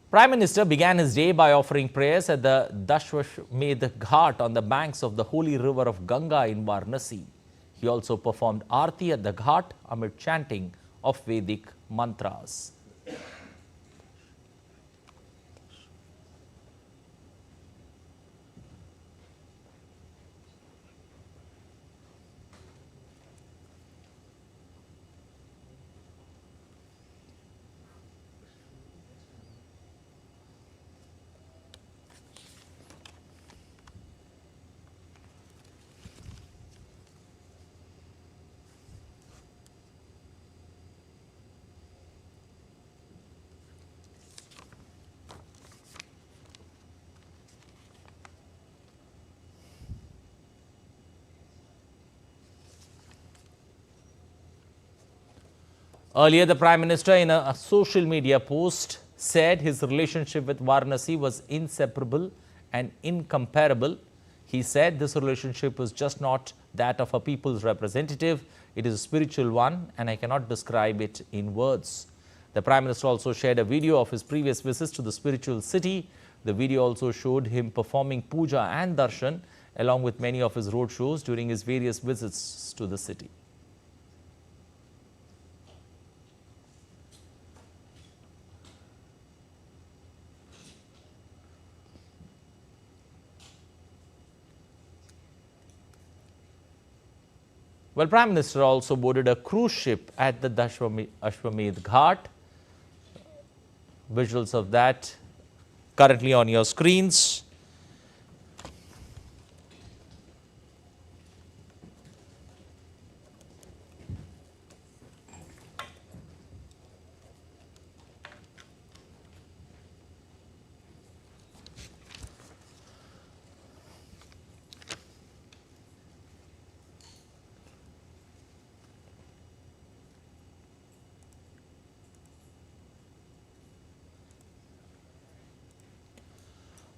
Prime Minister began his day by offering prayers at the Dashwamedh Ghat on the banks of the holy river of Ganga in Varanasi. He also performed Aarti at the Ghat amid chanting of Vedic mantras. Earlier, the Prime Minister, in a social media post, said his relationship with Varanasi was inseparable and incomparable. He said this relationship was just not that of a people's representative. It is a spiritual one, and I cannot describe it in words. The Prime Minister also shared a video of his previous visits to the spiritual city. The video also showed him performing puja and darshan along with many of his roadshows during his various visits to the city. Well, Prime Minister also boarded a cruise ship at the Dashwamedh Ghat. Visuals of that currently on your screens.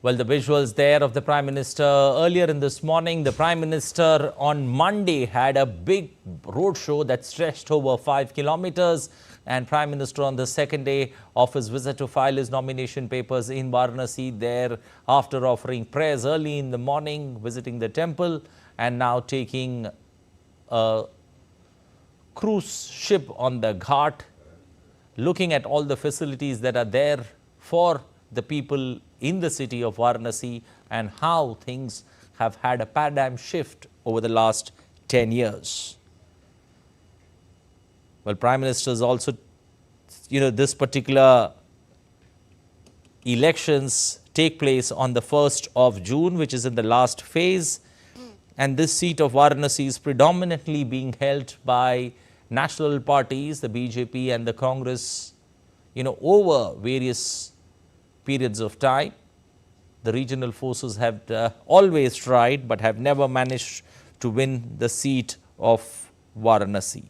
Well, the visuals there of the Prime Minister earlier in this morning. The Prime Minister on Monday had a big road show that stretched over 5 kilometers. And Prime Minister on the second day of his visit to file his nomination papers in Varanasi, there after offering prayers early in the morning, visiting the temple, and now taking a cruise ship on the Ghat, looking at all the facilities that are there for the people in the city of Varanasi and how things have had a paradigm shift over the last 10 years. Well, Prime Minister is also, this particular elections take place on the 1st of June, which is in the last phase. And this seat of Varanasi is predominantly being held by national parties, the BJP and the Congress, over various periods of time. The regional forces have always tried but have never managed to win the seat of Varanasi.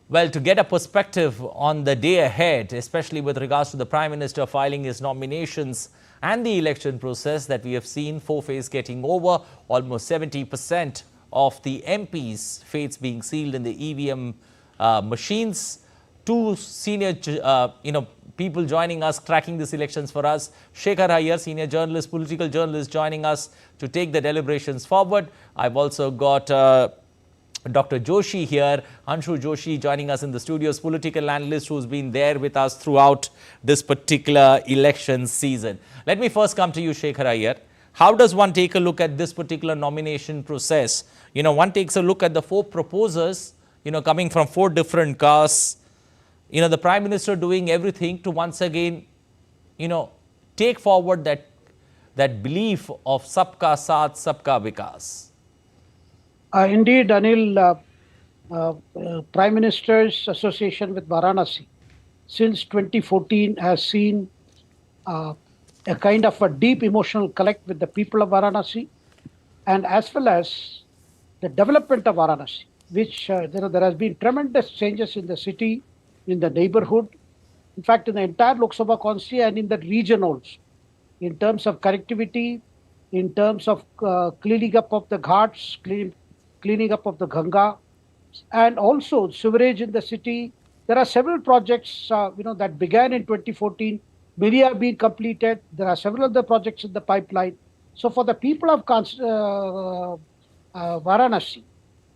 Well, to get a perspective on the day ahead, especially with regards to the Prime Minister filing his nominations and the election process that we have seen, four-phase getting over, almost 70% of the MPs' fates being sealed in the EVM machines. Two senior people joining us, tracking these elections for us. Shekhar Iyer, senior journalist, political journalist, joining us to take the deliberations forward. I've also got Dr. Joshi here, Anshu Joshi, joining us in the studios, political analyst who's been there with us throughout this particular election season. Let me first come to you, Shekhar Iyer. How does one take a look at this particular nomination process? One takes a look at the four proposers, coming from four different castes. The Prime Minister doing everything to once again, take forward that belief of Sabka Saath, Sabka Vikas. Indeed, Anil, Prime Minister's association with Varanasi since 2014 has seen a kind of a deep emotional connect with the people of Varanasi, and as well as the development of Varanasi, which there has been tremendous changes in the city, in the neighborhood, in fact, in the entire Lok Sabha constituency and in the region also, in terms of connectivity, in terms of cleaning up of the ghats, cleaning up of the Ganga. and also sewerage in the city. There are several projects, that began in 2014. Many have been completed. There are several other projects in the pipeline. So for the people of Varanasi,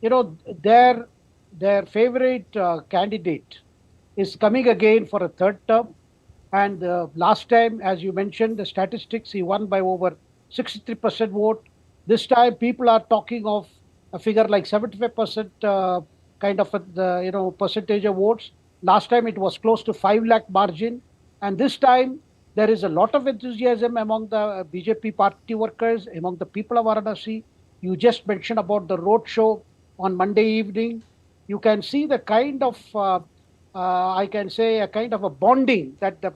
you know, their favorite candidate is coming again for a third term. And last time, as you mentioned, the statistics, he won by over 63% vote. This time, people are talking of a figure like 75% kind of percentage of votes. Last time, it was close to 5 lakh margin. And this time, there is a lot of enthusiasm among the BJP party workers, among the people of Varanasi. You just mentioned about the road show on Monday evening. You can see the kind of I can say a kind of a bonding that the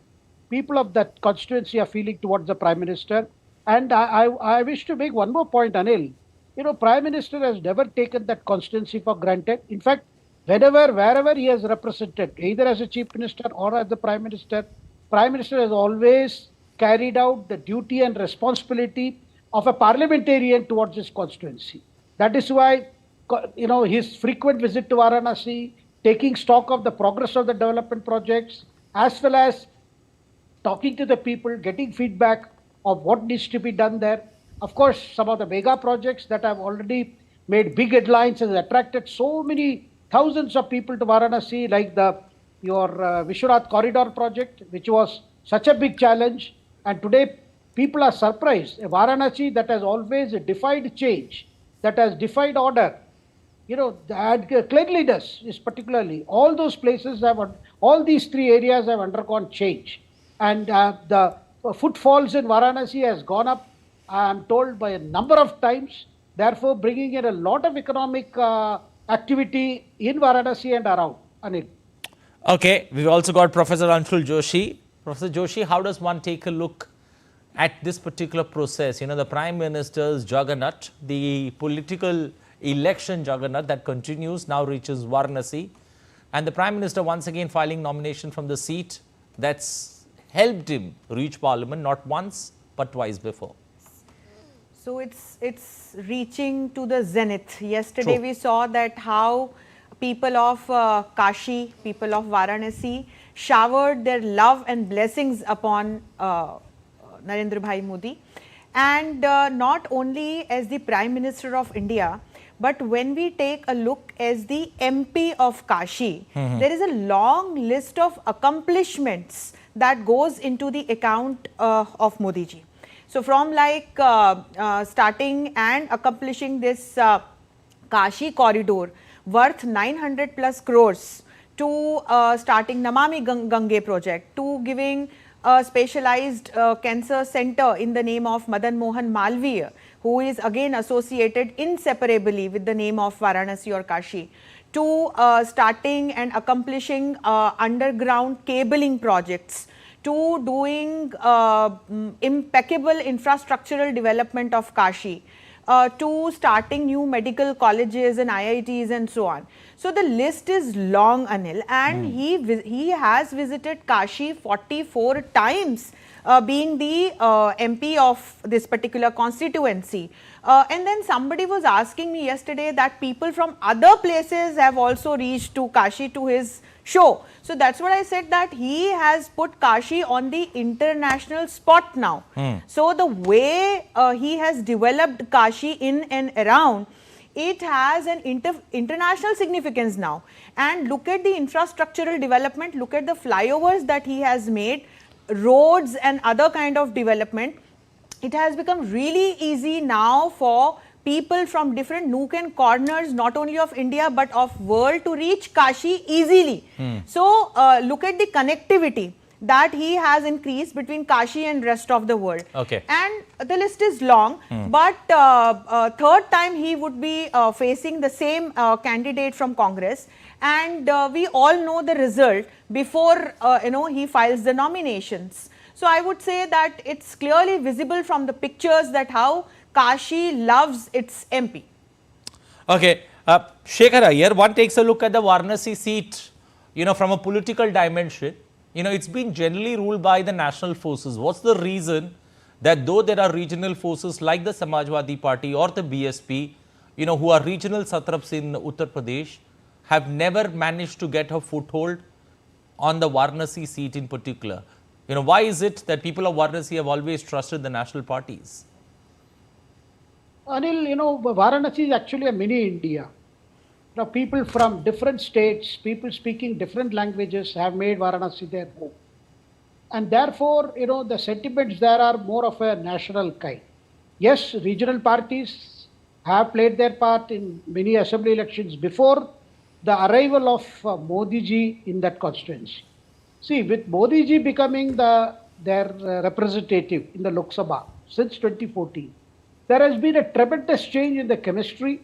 people of that constituency are feeling towards the Prime Minister. And I wish to make one more point, Anil. You know, Prime Minister has never taken that constituency for granted. In fact, wherever he has represented, either as a Chief Minister or as the Prime Minister has always carried out the duty and responsibility of a parliamentarian towards his constituency. That is why, his frequent visit to Varanasi, taking stock of the progress of the development projects, as well as talking to the people, getting feedback of what needs to be done there. Of course, some of the mega projects that have already made big headlines and attracted so many thousands of people to Varanasi, like your Vishwanath Corridor project, which was such a big challenge. And today, people are surprised. A Varanasi that has always defied change, that has defied order, cleanliness is particularly, all those places all these three areas have undergone change. And the footfalls in Varanasi has gone up, I am told, by a number of times, therefore bringing in a lot of economic activity in Varanasi and around. Anil. Okay, we've also got Professor Anshul Joshi. Professor Joshi, how does one take a look at this particular process? You know, the Prime Minister's juggernaut, the political election juggernaut that continues, now reaches Varanasi. And the Prime Minister once again filing nomination from the seat that's helped him reach Parliament not once but twice before. So it's reaching to the zenith. Yesterday we saw that how people of Kashi, people of Varanasi showered their love and blessings upon Narendra Bhai Modi. And not only as the Prime Minister of India, but when we take a look as the MP of Kashi, there is a long list of accomplishments that goes into the account of Modi ji. So from like starting and accomplishing this Kashi corridor worth 900 plus crores, to starting Namami Gange project, to giving a specialized cancer center in the name of Madan Mohan Malviya, who is again associated inseparably with the name of Varanasi or Kashi, to starting and accomplishing underground cabling projects, to doing impeccable infrastructural development of Kashi, to starting new medical colleges and IITs and so on. So the list is long, Anil, and he has visited Kashi 44 times, being the MP of this particular constituency. And then somebody was asking me yesterday that people from other places have also reached to Kashi to his show. So that's what I said, that he has put Kashi on the international spot now. So the way he has developed Kashi in and around, it has an international significance now. And look at the infrastructural development, look at the flyovers that he has made, roads and other kind of development. It has become really easy now for people from different nook and corners, not only of India but of world, to reach Kashi easily. So look at the connectivity that he has increased between Kashi and rest of the world. Okay. And the list is long, but third time he would be facing the same candidate from Congress, and we all know the result before he files the nominations. So I would say that it's clearly visible from the pictures that how Kashi loves its MP. Okay, Shekhar Iyer, one takes a look at the Varanasi seat, from a political dimension. It's been generally ruled by the national forces. What's the reason that though there are regional forces like the Samajwadi Party or the BSP, who are regional satraps in Uttar Pradesh, have never managed to get a foothold on the Varanasi seat in particular. Why is it that people of Varanasi have always trusted the national parties? Anil, Varanasi is actually a mini India. People from different states, people speaking different languages have made Varanasi their home. And therefore, the sentiments there are more of a national kind. Yes, regional parties have played their part in many assembly elections before the arrival of Modi ji in that constituency. See, with Modi ji becoming their representative in the Lok Sabha since 2014, there has been a tremendous change in the chemistry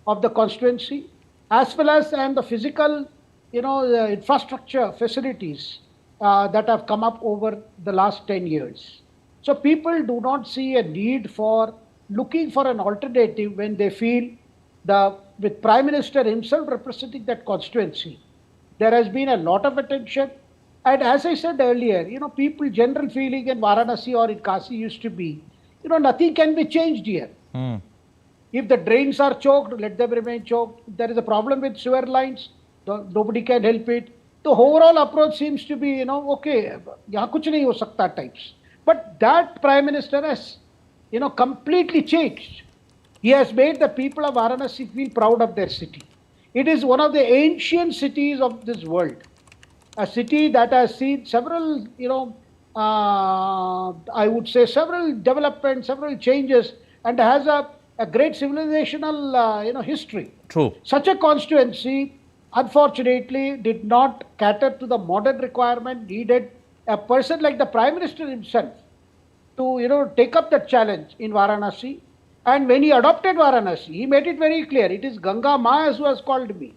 of the constituency, as well as and the physical, the infrastructure facilities that have come up over the last 10 years. So people do not see a need for looking for an alternative when they feel with Prime Minister himself representing that constituency, there has been a lot of attention. And as I said earlier, people general feeling in Varanasi or in Kasi used to be, nothing can be changed here. If the drains are choked, let them remain choked. If there is a problem with sewer lines, nobody can help it. The overall approach seems to be, okay, yahan kuch nahi ho sakta types. But that Prime Minister has, completely changed. He has made the people of Varanasi feel proud of their city. It is one of the ancient cities of this world. A city that has seen several, I would say several developments, several changes, and has a great civilizational, history. True. Such a constituency, unfortunately, did not cater to the modern requirement needed. A person like the Prime Minister himself to, take up that challenge in Varanasi. And when he adopted Varanasi, he made it very clear, it is Ganga Ma who has called me.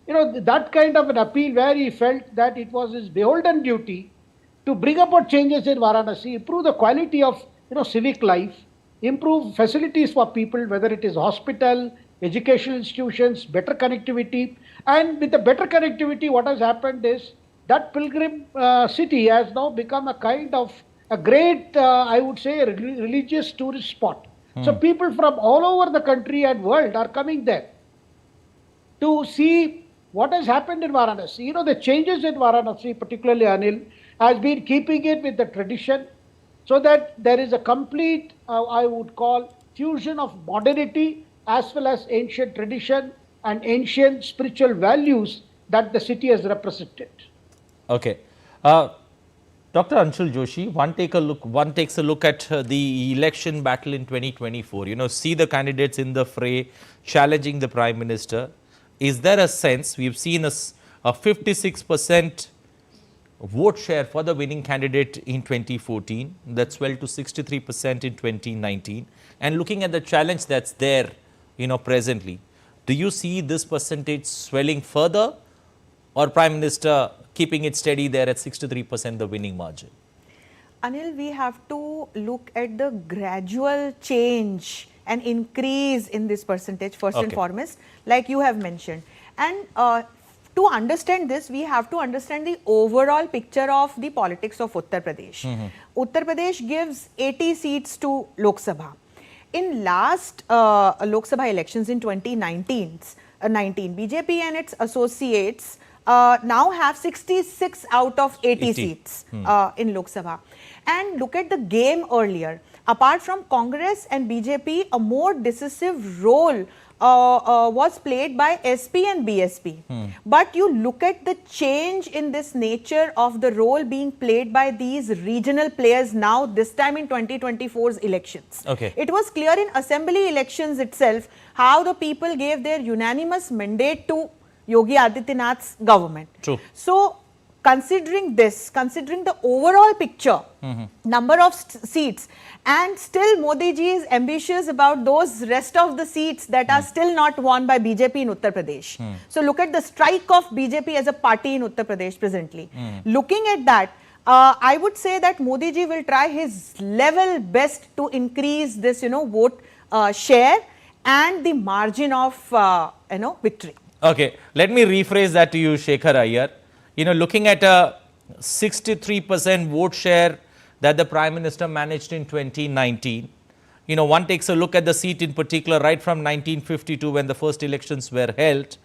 That kind of an appeal where he felt that it was his beholden duty to bring about changes in Varanasi, improve the quality of, civic life, improve facilities for people, whether it is hospital, educational institutions, better connectivity. And with the better connectivity, what has happened is that pilgrim city has now become a kind of a great, I would say, religious tourist spot. So people from all over the country and world are coming there to see what has happened in Varanasi. The changes in Varanasi, particularly Anil, has been keeping it with the tradition so that there is a complete, I would call, fusion of modernity as well as ancient tradition and ancient spiritual values that the city has represented. Okay. Dr. Anshul Joshi, one takes a look at the election battle in 2024. See the candidates in the fray challenging the Prime Minister. Is there a sense, we've seen a 56% vote share for the winning candidate in 2014, that swelled to 63% in 2019. And looking at the challenge that's there, presently, do you see this percentage swelling further, or Prime Minister keeping it steady there at 63%, the winning margin? Anil, we have to look at the gradual change and increase in this percentage first and foremost, like you have mentioned. And to understand this, we have to understand the overall picture of the politics of Uttar Pradesh. Uttar Pradesh gives 80 seats to Lok Sabha. In last Lok Sabha elections in 2019, BJP and its associates now have 66 out of 80 seats in Lok Sabha. And look at the game earlier. Apart from Congress and BJP, a more decisive role was played by SP and BSP. But you look at the change in this nature of the role being played by these regional players now, this time in 2024's elections. It was clear in assembly elections itself how the people gave their unanimous mandate to Yogi Adityanath's government. True. So, considering this, considering the overall picture, number of seats, and still Modi ji is ambitious about those rest of the seats that are still not won by BJP in Uttar Pradesh. So, look at the strike of BJP as a party in Uttar Pradesh presently. Looking at that, I would say that Modi ji will try his level best to increase this, vote share and the margin of, victory. Okay, let me rephrase that to you, Shekhar Iyer. Looking at a 63% vote share that the Prime Minister managed in 2019, one takes a look at the seat in particular right from 1952 when the first elections were held.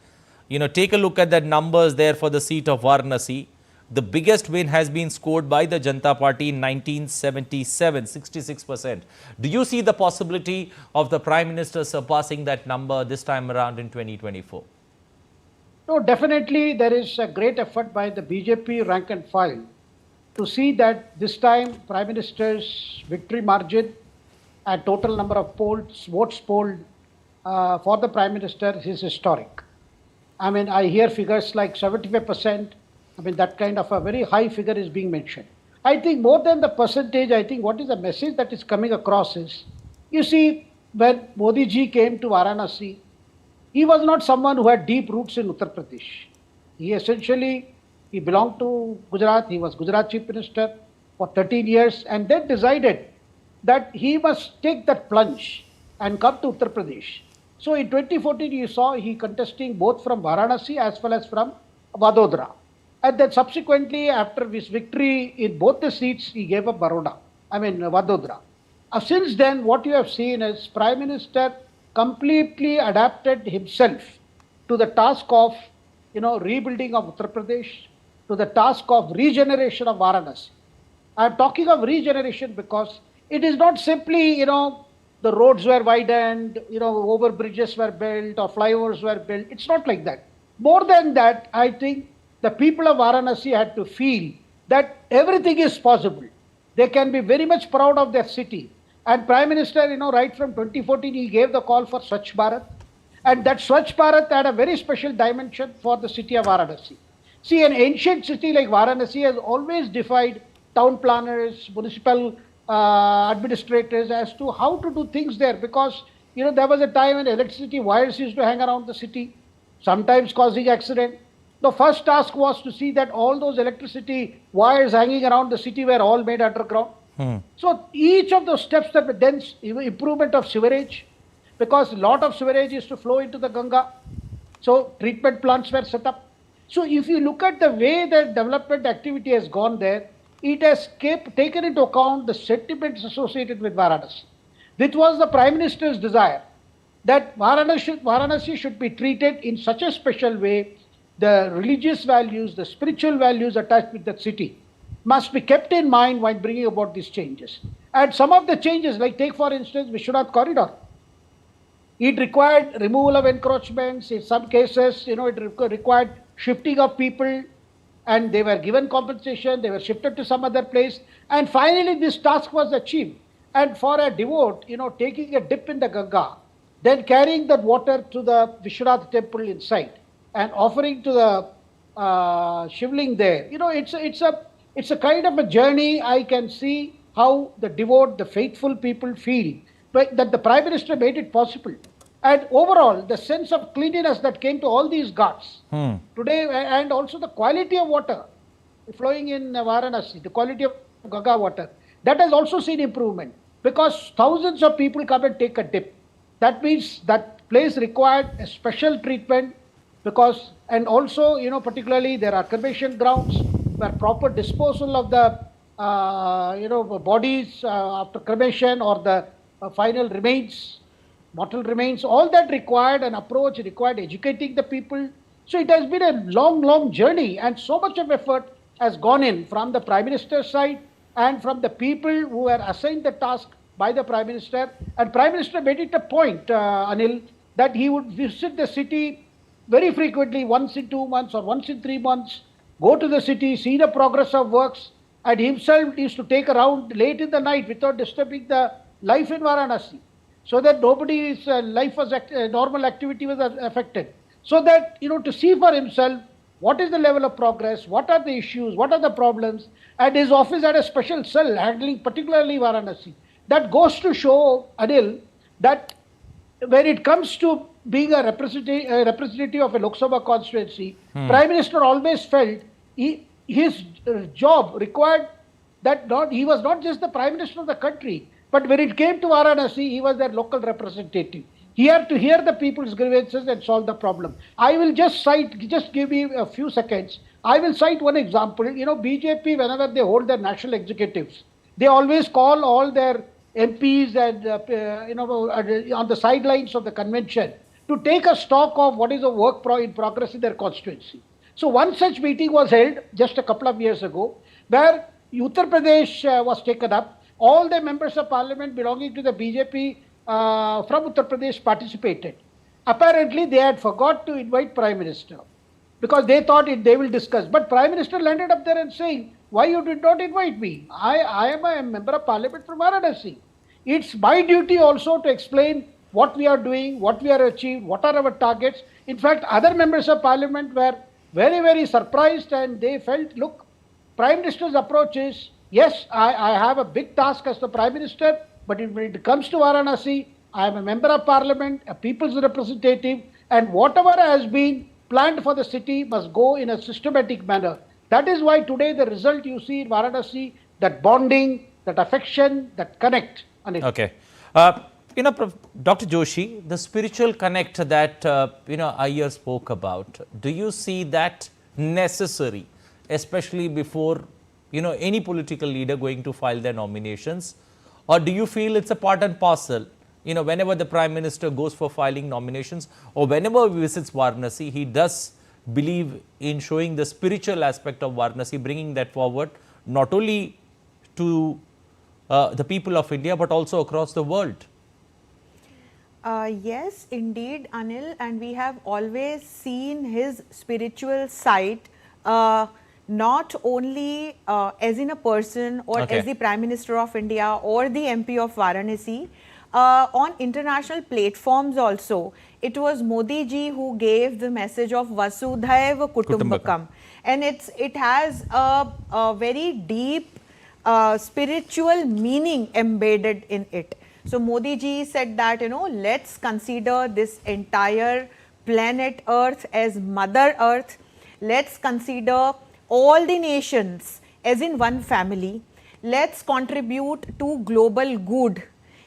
take a look at the numbers there for the seat of Varanasi. The biggest win has been scored by the Janata Party in 1977, 66%. Do you see the possibility of the Prime Minister surpassing that number this time around in 2024? No, definitely there is a great effort by the BJP rank and file to see that this time Prime Minister's victory margin and total number of votes polled for the Prime Minister is historic. I mean, I hear figures like 75%. I mean, that kind of a very high figure is being mentioned. I think more than the percentage, I think what is the message that is coming across is, you see, when Modi ji came to Varanasi, he was not someone who had deep roots in Uttar Pradesh. He belonged to Gujarat. He was Gujarat Chief Minister for 13 years and then decided that he must take that plunge and come to Uttar Pradesh. So in 2014, you saw he contesting both from Varanasi as well as from Vadodara. And then subsequently, after his victory in both the seats, he gave up Vadodara. Since then, what you have seen is Prime Minister completely adapted himself to the task of, rebuilding of Uttar Pradesh, to the task of regeneration of Varanasi. I am talking of regeneration because it is not simply, the roads were widened, over bridges were built or flyovers were built. It's not like that. More than that, I think the people of Varanasi had to feel that everything is possible. They can be very much proud of their city. And Prime Minister, right from 2014, he gave the call for Swachh Bharat. And that Swachh Bharat had a very special dimension for the city of Varanasi. See, an ancient city like Varanasi has always defied town planners, municipal administrators as to how to do things there. Because, there was a time when electricity wires used to hang around the city, sometimes causing accident. The first task was to see that all those electricity wires hanging around the city were all made underground. So each of those steps that were then improvement of sewerage, because a lot of sewerage is to flow into the Ganga. So treatment plants were set up. So if you look at the way the development activity has gone there, it has taken into account the sentiments associated with Varanasi. This was the Prime Minister's desire that Varanasi should be treated in such a special way. The religious values, the spiritual values attached with that city must be kept in mind while bringing about these changes. And some of the changes, like take for instance Vishwanath Corridor, it required removal of encroachments. In some cases, it required shifting of people, and they were given compensation, they were shifted to some other place, and finally this task was achieved. And for a devote, taking a dip in the Ganga, then carrying that water to the Vishwanath temple inside, and offering to the shivling there, it's a kind of a journey. I can see how the devout, the faithful people feel, but that the Prime Minister made it possible. And overall, the sense of cleanliness that came to all these ghats today, and also the quality of water flowing in Varanasi, the quality of Ganga water, that has also seen improvement because thousands of people come and take a dip. That means that place required a special treatment because, and also, particularly there are cremation grounds where proper disposal of the, bodies after cremation or the final remains, mortal remains, all that required an approach, required educating the people. So it has been a long journey, and so much of effort has gone in from the Prime Minister's side and from the people who were assigned the task by the Prime Minister. And Prime Minister made it a point, Anil, that he would visit the city very frequently, once in 2 months or once in 3 months, go to the city, see the progress of works, and himself used to take a round late in the night without disturbing the life in Varanasi, so that nobody's life was normal activity was affected. So that, to see for himself what is the level of progress, what are the issues, what are the problems, and his office had a special cell handling particularly Varanasi. That goes to show, Anil, that when it comes to being a representative of a Lok Sabha constituency, Prime Minister always felt his job required that he was not just the Prime Minister of the country, but when it came to Varanasi, he was their local representative. He had to hear the people's grievances and solve the problem. I will just give me a few seconds. I will cite one example. BJP, whenever they hold their national executives, they always call all their MPs and on the sidelines of the convention to take a stock of what is the work in progress in their constituency. So one such meeting was held just a couple of years ago, where Uttar Pradesh was taken up. All the members of parliament belonging to the BJP from Uttar Pradesh participated. Apparently, they had forgot to invite Prime Minister because they thought they will discuss. But Prime Minister landed up there and saying, why you did not invite me? I am a member of parliament from Varanasi. It's my duty also to explain what we are doing, what we are achieving, what are our targets. In fact, other members of parliament were very, very surprised, and they felt, look, Prime Minister's approach is, yes, I have a big task as the Prime Minister, but when it comes to Varanasi, I am a member of parliament, a people's representative, and whatever has been planned for the city must go in a systematic manner. That is why today the result you see in Varanasi, that bonding, that affection, that connect. Okay. Dr. Joshi, the spiritual connect that, Iyer spoke about, do you see that necessary, especially before, any political leader going to file their nominations? Or do you feel it's a part and parcel? Whenever the Prime Minister goes for filing nominations or whenever he visits Varanasi, he does believe in showing the spiritual aspect of Varanasi, bringing that forward, not only to the people of India, but also across the world. Yes, indeed, Anil, and we have always seen his spiritual side, not only as in a person or as the Prime Minister of India or the MP of Varanasi, on international platforms also. It was Modi ji who gave the message of Vasudhaiva Kutumbakam, and it has a very deep spiritual meaning embedded in it. So Modi ji said that, let's consider this entire planet Earth as Mother Earth. Let's consider all the nations as in one family. Let's contribute to global good.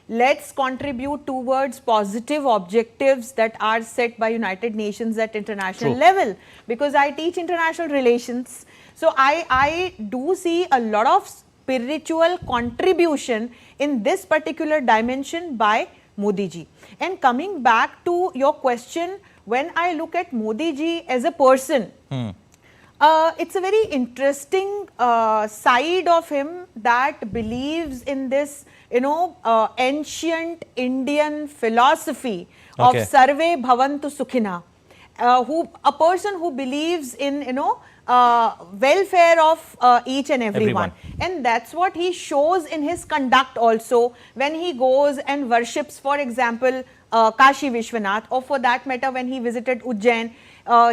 Let's contribute towards positive objectives that are set by United Nations at international level. Because I teach international relations. So I do see a lot of spiritual contribution in this particular dimension by Modi ji. And coming back to your question, when I look at Modi ji as a person, it's a very interesting side of him that believes in this, ancient Indian philosophy of Sarve Bhavantu Sukhina, a person who believes in, welfare of each and everyone. And that's what he shows in his conduct also when he goes and worships, for example, Kashi Vishwanath, or for that matter, when he visited Ujjain,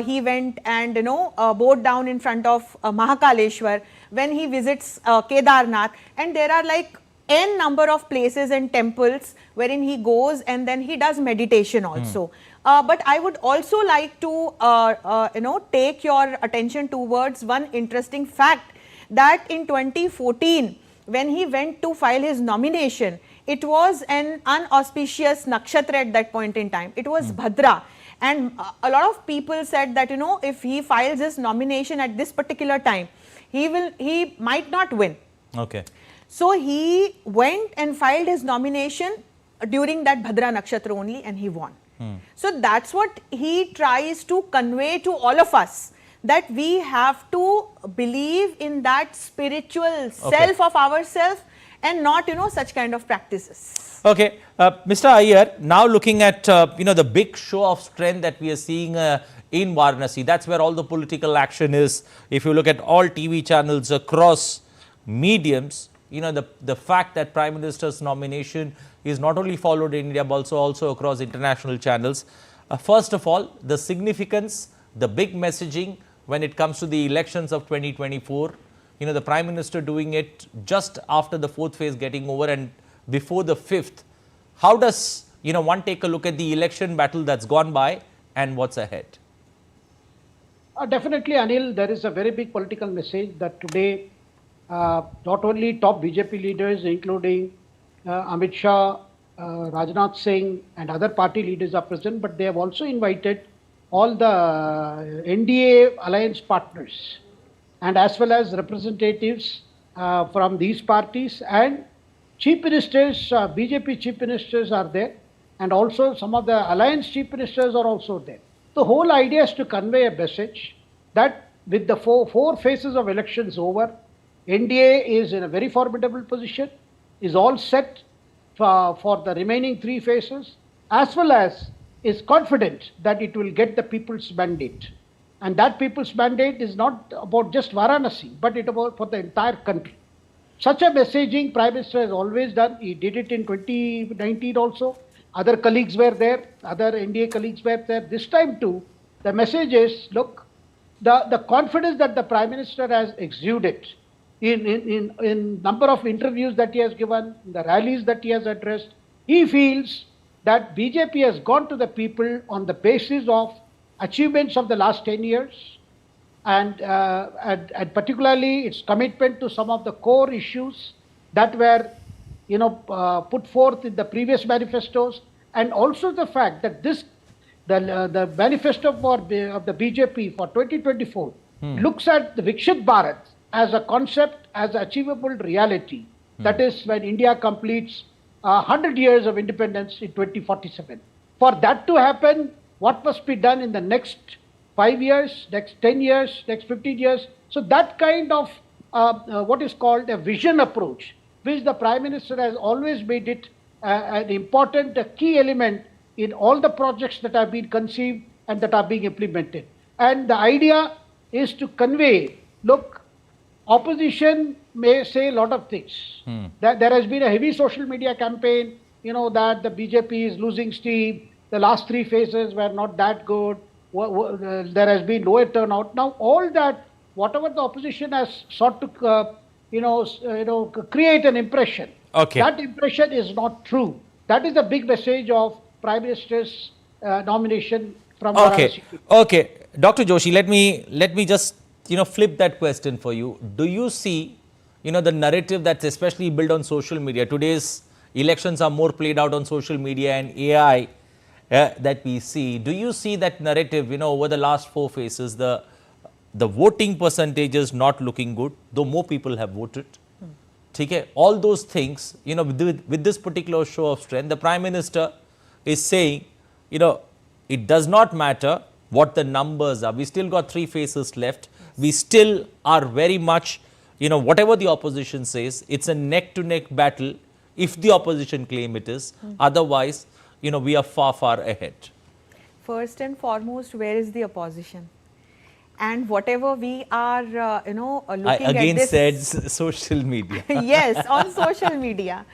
he went and, bowed down in front of Mahakaleshwar. When he visits Kedarnath, and there are like n number of places and temples wherein he goes and then he does meditation also. But I would also like to, take your attention towards one interesting fact, that in 2014, when he went to file his nomination, it was an unauspicious nakshatra at that point in time. It was Bhadra. And a lot of people said that, if he files his nomination at this particular time, he might not win. So he went and filed his nomination during that Bhadra nakshatra only, and he won. So that's what he tries to convey to all of us, that we have to believe in that spiritual self of ourselves and not, such kind of practices. Okay, Mr. Iyer, now looking at, the big show of strength that we are seeing in Varanasi, that's where all the political action is. If you look at all TV channels across mediums, the fact that Prime Minister's nomination is not only followed in India, but also across international channels. First of all, the significance, the big messaging when it comes to the elections of 2024, the Prime Minister doing it just after the fourth phase getting over and before the fifth. How does, one take a look at the election battle that's gone by and what's ahead? Definitely, Anil, there is a very big political message that today, not only top BJP leaders, including Amit Shah, Rajnath Singh and other party leaders are present, but they have also invited all the NDA alliance partners and as well as representatives from these parties, and chief ministers, BJP chief ministers are there. and also some of the alliance chief ministers are also there. The whole idea is to convey a message that with the four phases of elections over, NDA is in a very formidable position, is all set for the remaining 3 phases, as well as is confident that it will get the people's mandate. And that people's mandate is not about just Varanasi, but it about for the entire country. Such a messaging Prime Minister has always done. He did it in 2019 also. Other colleagues were there, other NDA colleagues were there. This time too, the message is, look, the confidence that the Prime Minister has exuded in number of interviews that he has given, the rallies that he has addressed, he feels that BJP has gone to the people on the basis of achievements of the last 10 years and particularly its commitment to some of the core issues that were put forth in the previous manifestos, and also the fact that the manifesto of the BJP for 2024 looks at the Viksit Bharat as a concept, as an achievable reality. That is when India completes 100 years of independence in 2047. For that to happen, what must be done in the next 5 years, next 10 years, next 15 years? So that kind of what is called a vision approach, which the Prime Minister has always made it an important key element in all the projects that have been conceived and that are being implemented. And the idea is to convey, look, opposition may say a lot of things. That there has been a heavy social media campaign, that the BJP is losing steam. The last 3 phases were not that good. There has been lower turnout. Now, all that, whatever the opposition has sought to, create an impression. Okay. That impression is not true. That is the big message of Prime Minister's nomination from Varanasi. Okay, Dr. Joshi, let me just flip that question for you. Do you see the narrative that's especially built on social media? Today's elections are more played out on social media and AI that we see. Do you see that narrative? Over the last 4 phases, the voting percentage is not looking good, though more people have voted. Okay, all those things, with this particular show of strength, the Prime Minister is saying, it does not matter what the numbers are. We still got 3 phases left. We still are very much, whatever the opposition says, it's a neck-to-neck battle if the opposition claim it is. Otherwise, we are far, far ahead. First and foremost, where is the opposition? And whatever we are, looking at this... said social media. Yes, on social media.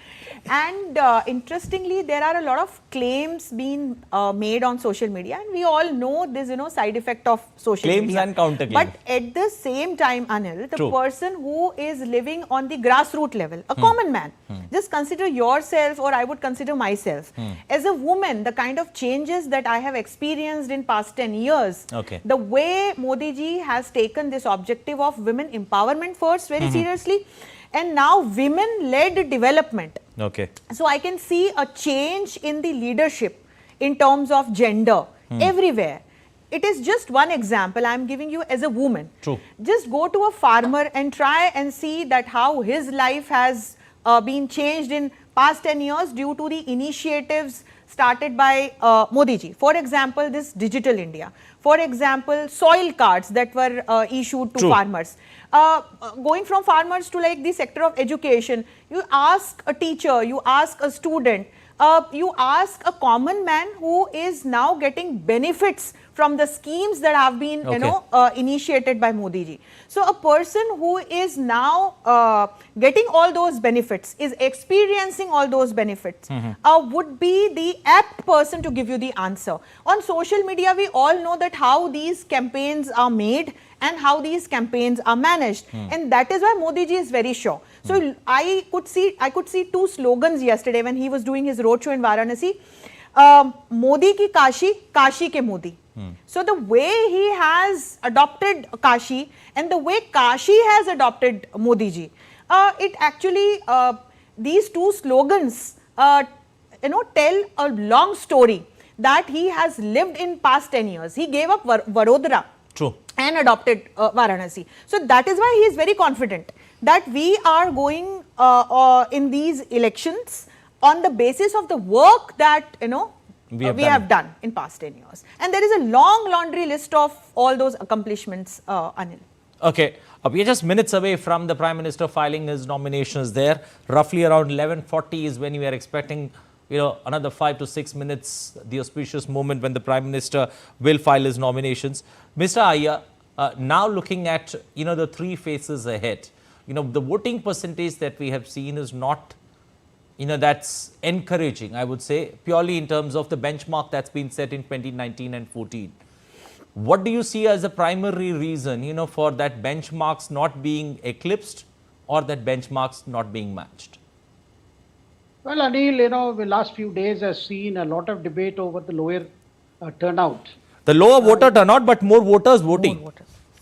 And interestingly, there are a lot of claims being made on social media, and we all know this, side effect of social claims media. And counterclaims. But at the same time, Anil, the True. person who is living on the grassroots level, a common man, just consider yourself, or I would consider myself. As a woman, the kind of changes that I have experienced in past 10 years, the way Modi ji has taken this objective of women empowerment first very seriously, and now women-led development. Okay. So I can see a change in the leadership in terms of gender everywhere. It is just one example I am giving you as a woman. True. Just go to a farmer and try and see that how his life has been changed in past 10 years due to the initiatives started by Modi ji. For example, this Digital India. For example, soil cards that were issued to farmers. Going from farmers to like the sector of education, you ask a teacher, you ask a student, you ask a common man who is now getting benefits from the schemes that have been initiated by Modi ji. So a person who is now getting all those benefits, is experiencing all those benefits, would be the apt person to give you the answer. On social media, we all know that how these campaigns are made and how these campaigns are managed, and that is why Modi ji is very sure. So I could see 2 slogans yesterday when he was doing his roadshow in Varanasi. Modi ki Kashi, Kashi ke Modi. So the way he has adopted Kashi and the way Kashi has adopted Modi ji, it actually, these 2 slogans, tell a long story that he has lived in past 10 years. He gave up Vadodara. True. And adopted Varanasi. So that is why he is very confident that we are going in these elections on the basis of the work that, we have done in past 10 years. And there is a long laundry list of all those accomplishments, Anil. Okay, we are just minutes away from the Prime Minister filing his nominations there. Roughly around 11:40 is when we are expecting, another 5 to 6 minutes, the auspicious moment when the Prime Minister will file his nominations. Mr. Iyer, now looking at, the three phases ahead, the voting percentage that we have seen is not, that's encouraging, I would say, purely in terms of the benchmark that's been set in 2019 and 14. What do you see as a primary reason, for that benchmarks not being eclipsed or that benchmarks not being matched? Well, Anil, the last few days has seen a lot of debate over the lower turnout. The lower voter turnout, but more voters voting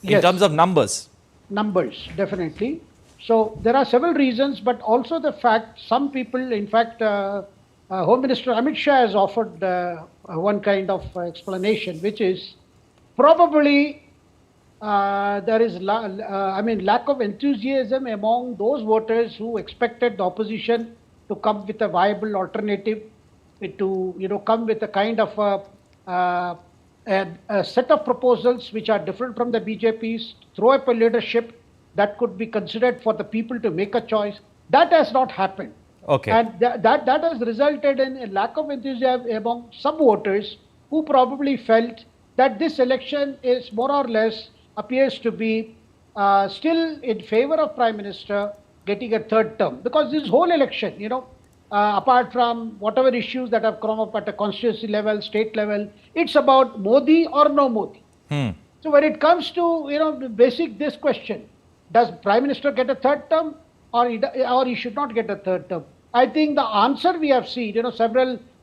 in terms of numbers. Numbers, definitely. So there are several reasons, but also the fact some people, in fact, Home Minister Amit Shah has offered one kind of explanation, which is probably there is lack of enthusiasm among those voters who expected the opposition to come with a viable alternative, to come with a kind of a set of proposals which are different from the BJP's, throw up a leadership that could be considered for the people to make a choice. That has not happened. Okay. And that has resulted in a lack of enthusiasm among some voters who probably felt that this election is more or less appears to be still in favor of Prime Minister getting a third term. Because this whole election, apart from whatever issues that have come up at a constituency level, state level, it's about Modi or no Modi. So when it comes to, this question, does Prime Minister get a third term or he should not get a third term? I think the answer we have seen,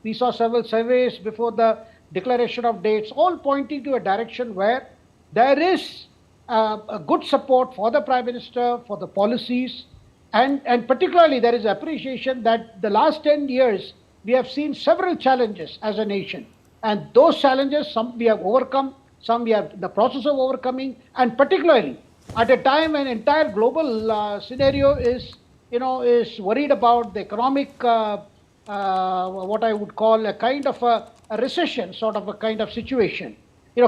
we saw several surveys before the declaration of dates, all pointing to a direction where there is a good support for the Prime Minister, for the policies, and particularly there is appreciation that the last 10 years we have seen several challenges as a nation, and those challenges, some we have overcome, some we are in the process of overcoming, and particularly at a time when entire global scenario is worried about the economic, what I would call a kind of a recession, sort of a kind of situation.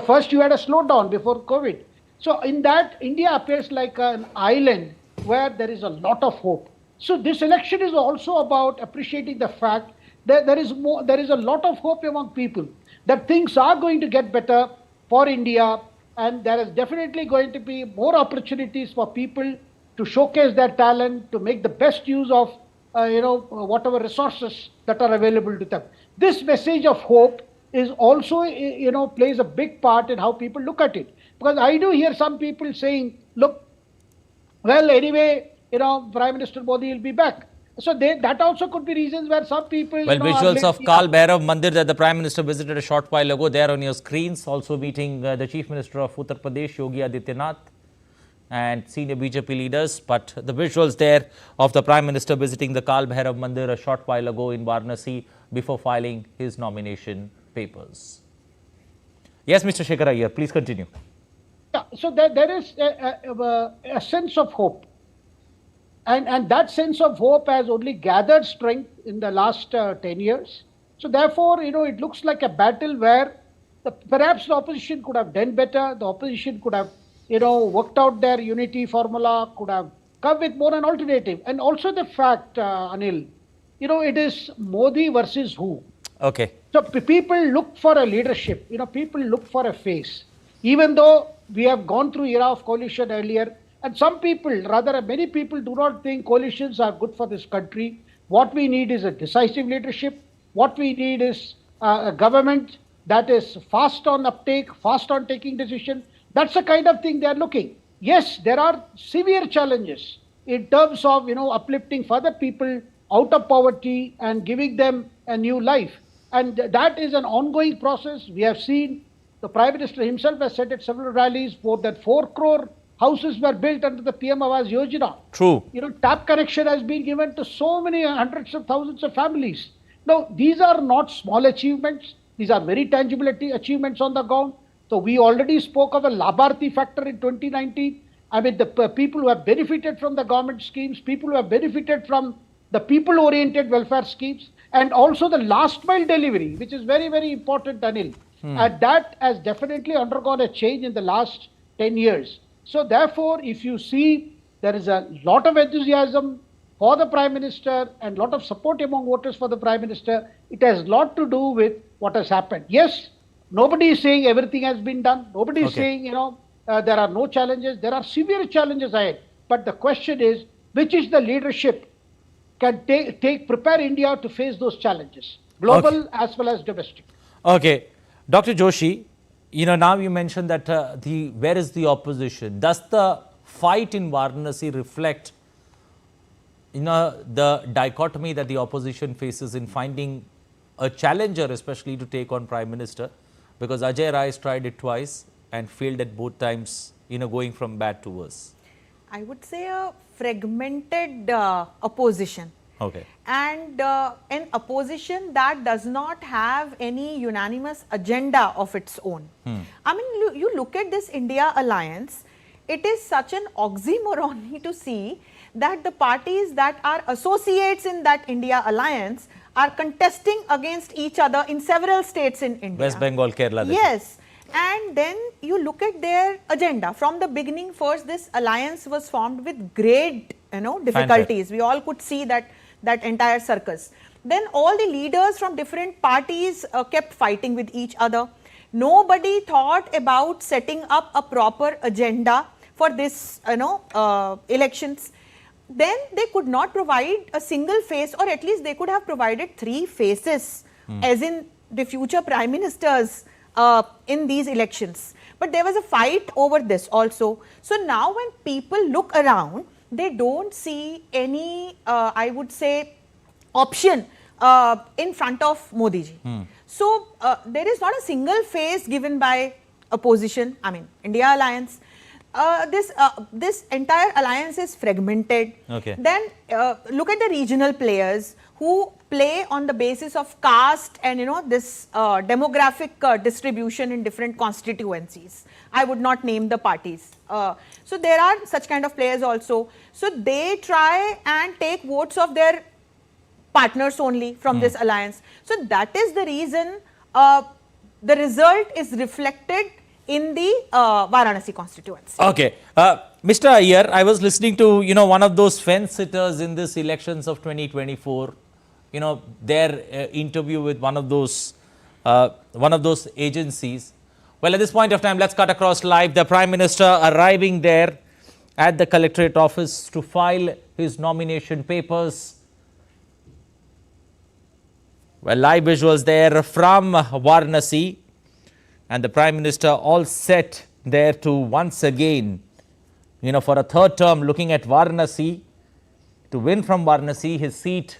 First you had a slowdown before COVID. So in that, India appears like an island where there is a lot of hope. So this election is also about appreciating the fact that there is a lot of hope among people, that things are going to get better for India, and there is definitely going to be more opportunities for people to showcase their talent, to make the best use of whatever resources that are available to them. This message of hope is also, plays a big part in how people look at it. Because I do hear some people saying, look, well, anyway, Prime Minister Modi will be back. So that also could be reasons where some people... Well, visuals of Kal Bhairav Mandir that the Prime Minister visited a short while ago there on your screens, also meeting the Chief Minister of Uttar Pradesh, Yogi Adityanath, and senior BJP leaders. But the visuals there of the Prime Minister visiting the Kal Bhairav Mandir a short while ago in Varanasi before filing his nomination papers. Yes, Mr. Shekhar Iyer, please continue. Yeah, so there is a sense of hope. And that sense of hope has only gathered strength in the last 10 years. So therefore, it looks like a battle where perhaps the opposition could have done better. The opposition could have, worked out their unity formula, could have come with more an alternative. And also the fact, Anil, it is Modi versus who. Okay. So people look for a leadership. People look for a face. Even though we have gone through era of coalition earlier, and some people, rather many people, do not think coalitions are good for this country. What we need is a decisive leadership. What we need is a government that is fast on uptake, fast on taking decision. That's the kind of thing they are looking. Yes, there are severe challenges in terms of, uplifting further people out of poverty and giving them a new life. And that is an ongoing process. We have seen the Prime Minister himself has said at several rallies that 4 crore houses were built under the PM Awas Yojana. True. Tap connection has been given to so many hundreds of thousands of families. Now, these are not small achievements. These are very tangible achievements on the ground. So we already spoke of a Labharti factor in 2019. I mean, the people who have benefited from the government schemes, people who have benefited from the people-oriented welfare schemes. And also the last mile delivery, which is very, very important, Anil. And that has definitely undergone a change in the last 10 years. So therefore, if you see, there is a lot of enthusiasm for the Prime Minister and lot of support among voters for the Prime Minister. It has a lot to do with what has happened. Yes, nobody is saying everything has been done. Nobody is saying, there are no challenges. There are severe challenges ahead. But the question is, which is the leadership can prepare India to face those challenges, global as well as domestic. Okay. Dr. Joshi, now you mentioned that where is the opposition? Does the fight in Varanasi reflect, the dichotomy that the opposition faces in finding a challenger, especially to take on Prime Minister? Because Ajay Rai has tried it twice and failed at both times, going from bad to worse. I would say a fragmented opposition. Okay. And an opposition that does not have any unanimous agenda of its own. I mean, you look at this India alliance, it is such an oxymoron to see that the parties that are associates in that India alliance are contesting against each other in several states in India. West Bengal, Kerala. Yes. And then you look at their agenda. From the beginning, first, this alliance was formed with great, difficulties. We all could see that entire circus. Then all the leaders from different parties kept fighting with each other. Nobody thought about setting up a proper agenda for this, elections. Then they could not provide a single face, or at least they could have provided 3 faces, as in the future prime ministers in these elections. But there was a fight over this also. So now when people look around, they don't see any, I would say, option in front of Modi ji. So there is not a single face given by opposition, I mean, India alliance. This entire alliance is fragmented. Okay. Then look at the regional players who play on the basis of caste and this demographic distribution in different constituencies. I would not name the parties. So there are such kind of players also. So they try and take votes of their partners only from this alliance. So that is the reason the result is reflected in the Varanasi constituency. Okay. Mr. Iyer, I was listening to, one of those fence sitters in this elections of 2024, their interview with one of those agencies. Well, at this point of time, let's cut across live. The Prime Minister arriving there at the collectorate office to file his nomination papers. Well, live visuals there from Varanasi, and the Prime Minister all set there to once again, for a third term, looking at Varanasi. To win from Varanasi, his seat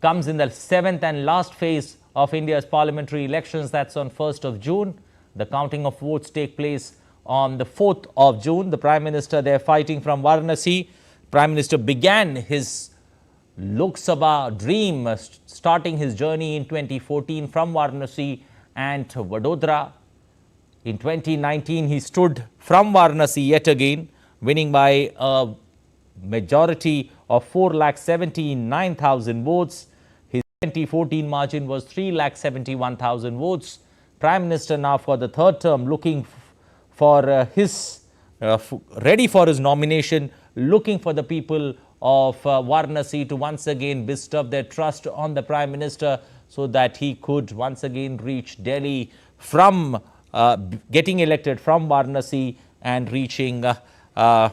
comes in the 7th and last phase of India's parliamentary elections. That's on 1st of June. The counting of votes take place on the 4th of June. The Prime Minister there fighting from Varanasi. Prime Minister began his Lok Sabha dream, starting his journey in 2014 from Varanasi and Vadodara. In 2019, he stood from Varanasi yet again, winning by a majority of 4,79,000 votes. His 2014 margin was 3,71,000 votes. Prime Minister now for the third term, looking for ready for his nomination, looking for the people of Varanasi to once again bestow their trust on the Prime Minister so that he could once again reach Delhi from getting elected from Varanasi and reaching Delhi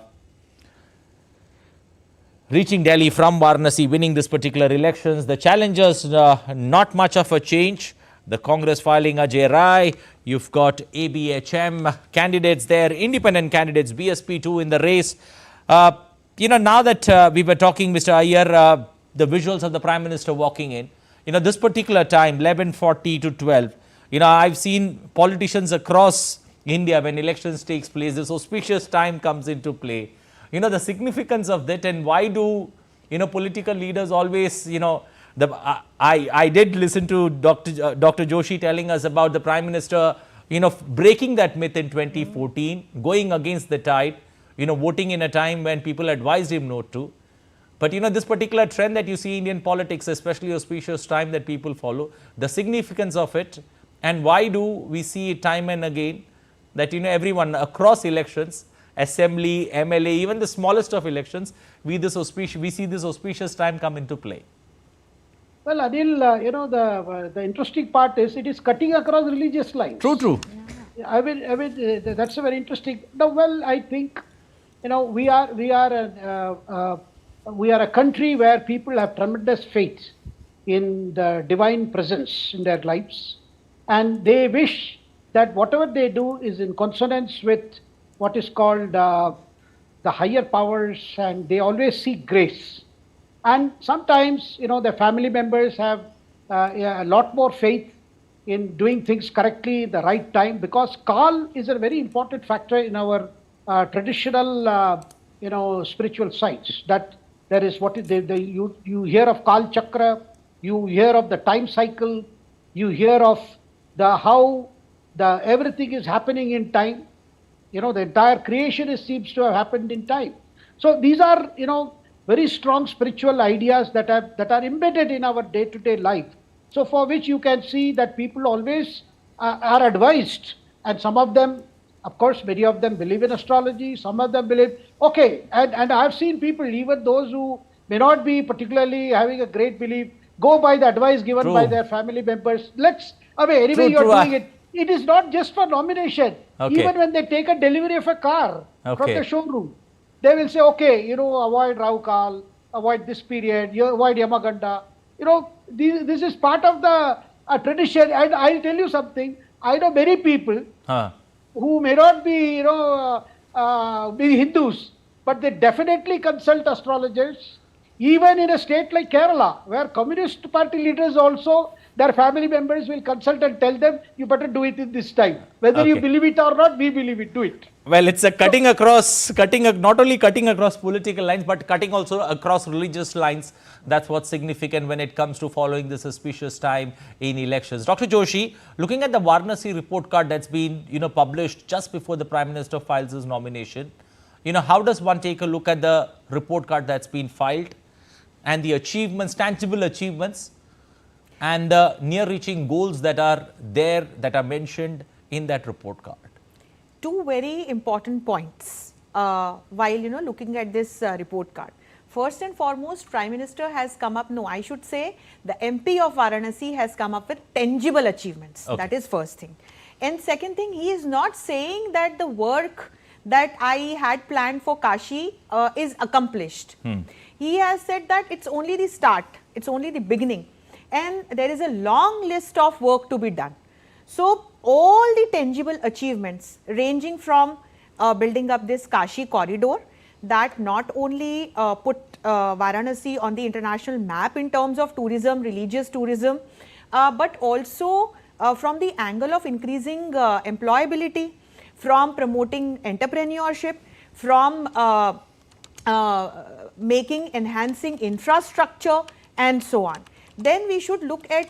from Varanasi, winning this particular elections. The challengers, not much of a change. The Congress filing Ajay Rai. You've got ABHM candidates there, independent candidates, BSP2 in the race. Now that we were talking, Mr. Iyer, the visuals of the Prime Minister walking in, this particular time, 11:40 to 12, I've seen politicians across India, when elections takes place, this auspicious time comes into play. The significance of that, and why do, political leaders always, I did listen to Dr. Joshi telling us about the Prime Minister, breaking that myth in 2014, going against the tide, voting in a time when people advised him not to. But this particular trend that you see in Indian politics, especially auspicious time that people follow, the significance of it, and why do we see it time and again that everyone across elections, assembly, MLA, even the smallest of elections, we see this auspicious time come into play. Well, Anil, the interesting part is it is cutting across religious lines. True. I mean, that's a very interesting. No, well, I think, we are a country where people have tremendous faith in the divine presence in their lives, and they wish that whatever they do is in consonance with what is called the higher powers, and they always seek grace. And sometimes, the family members have a lot more faith in doing things correctly the right time, because Kal is a very important factor in our traditional, spiritual science. That there is you hear of Kal Chakra, you hear of the time cycle, you hear of how everything is happening in time. The entire creation seems to have happened in time. So these are, very strong spiritual ideas that are embedded in our day-to-day life. So for which you can see that people always are advised, and some of them, of course, many of them believe in astrology, some of them believe, okay, and I've seen people, even those who may not be particularly having a great belief, go by the advice given by their family members. Anyway, you're doing it. It is not just for nomination. Okay. Even when they take a delivery of a car from the showroom, they will say, okay, avoid Rahu Kal, avoid this period, avoid Yamaganda. This is part of the tradition. And I'll tell you something, I know many people who may not be, be Hindus, but they definitely consult astrologers. Even in a state like Kerala, where Communist Party leaders also, their family members will consult and tell them, you better do it in this time. Whether you believe it or not, we believe it, do it. Well, it's a not only cutting across political lines, but cutting also across religious lines. That's what's significant when it comes to following this auspicious time in elections. Dr. Joshi, looking at the Varanasi report card that's been, published just before the Prime Minister files his nomination, how does one take a look at the report card that's been filed and the achievements, tangible achievements, and the near-reaching goals that are there, that are mentioned in that report card? Two very important points while looking at this report card. First and foremost, Prime Minister has come up, I should say the MP of Varanasi has come up with tangible achievements. Okay. That is first thing. And second thing, he is not saying that the work that I had planned for Kashi is accomplished. He has said that it's only the start, it's only the beginning, and there is a long list of work to be done. So all the tangible achievements ranging from building up this Kashi corridor that not only put Varanasi on the international map in terms of tourism, religious tourism, but also from the angle of increasing employability, from promoting entrepreneurship, from enhancing infrastructure and so on. Then we should look at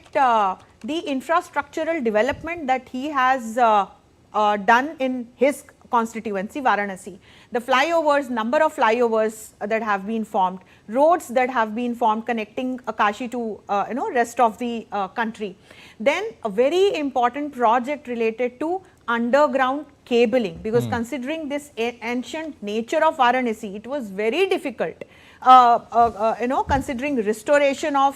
the infrastructural development that he has done in his constituency, Varanasi. The flyovers, number of flyovers that have been formed, roads that have been formed connecting Kashi to rest of the country. Then a very important project related to underground cabling, because considering this ancient nature of Varanasi, it was very difficult, considering restoration of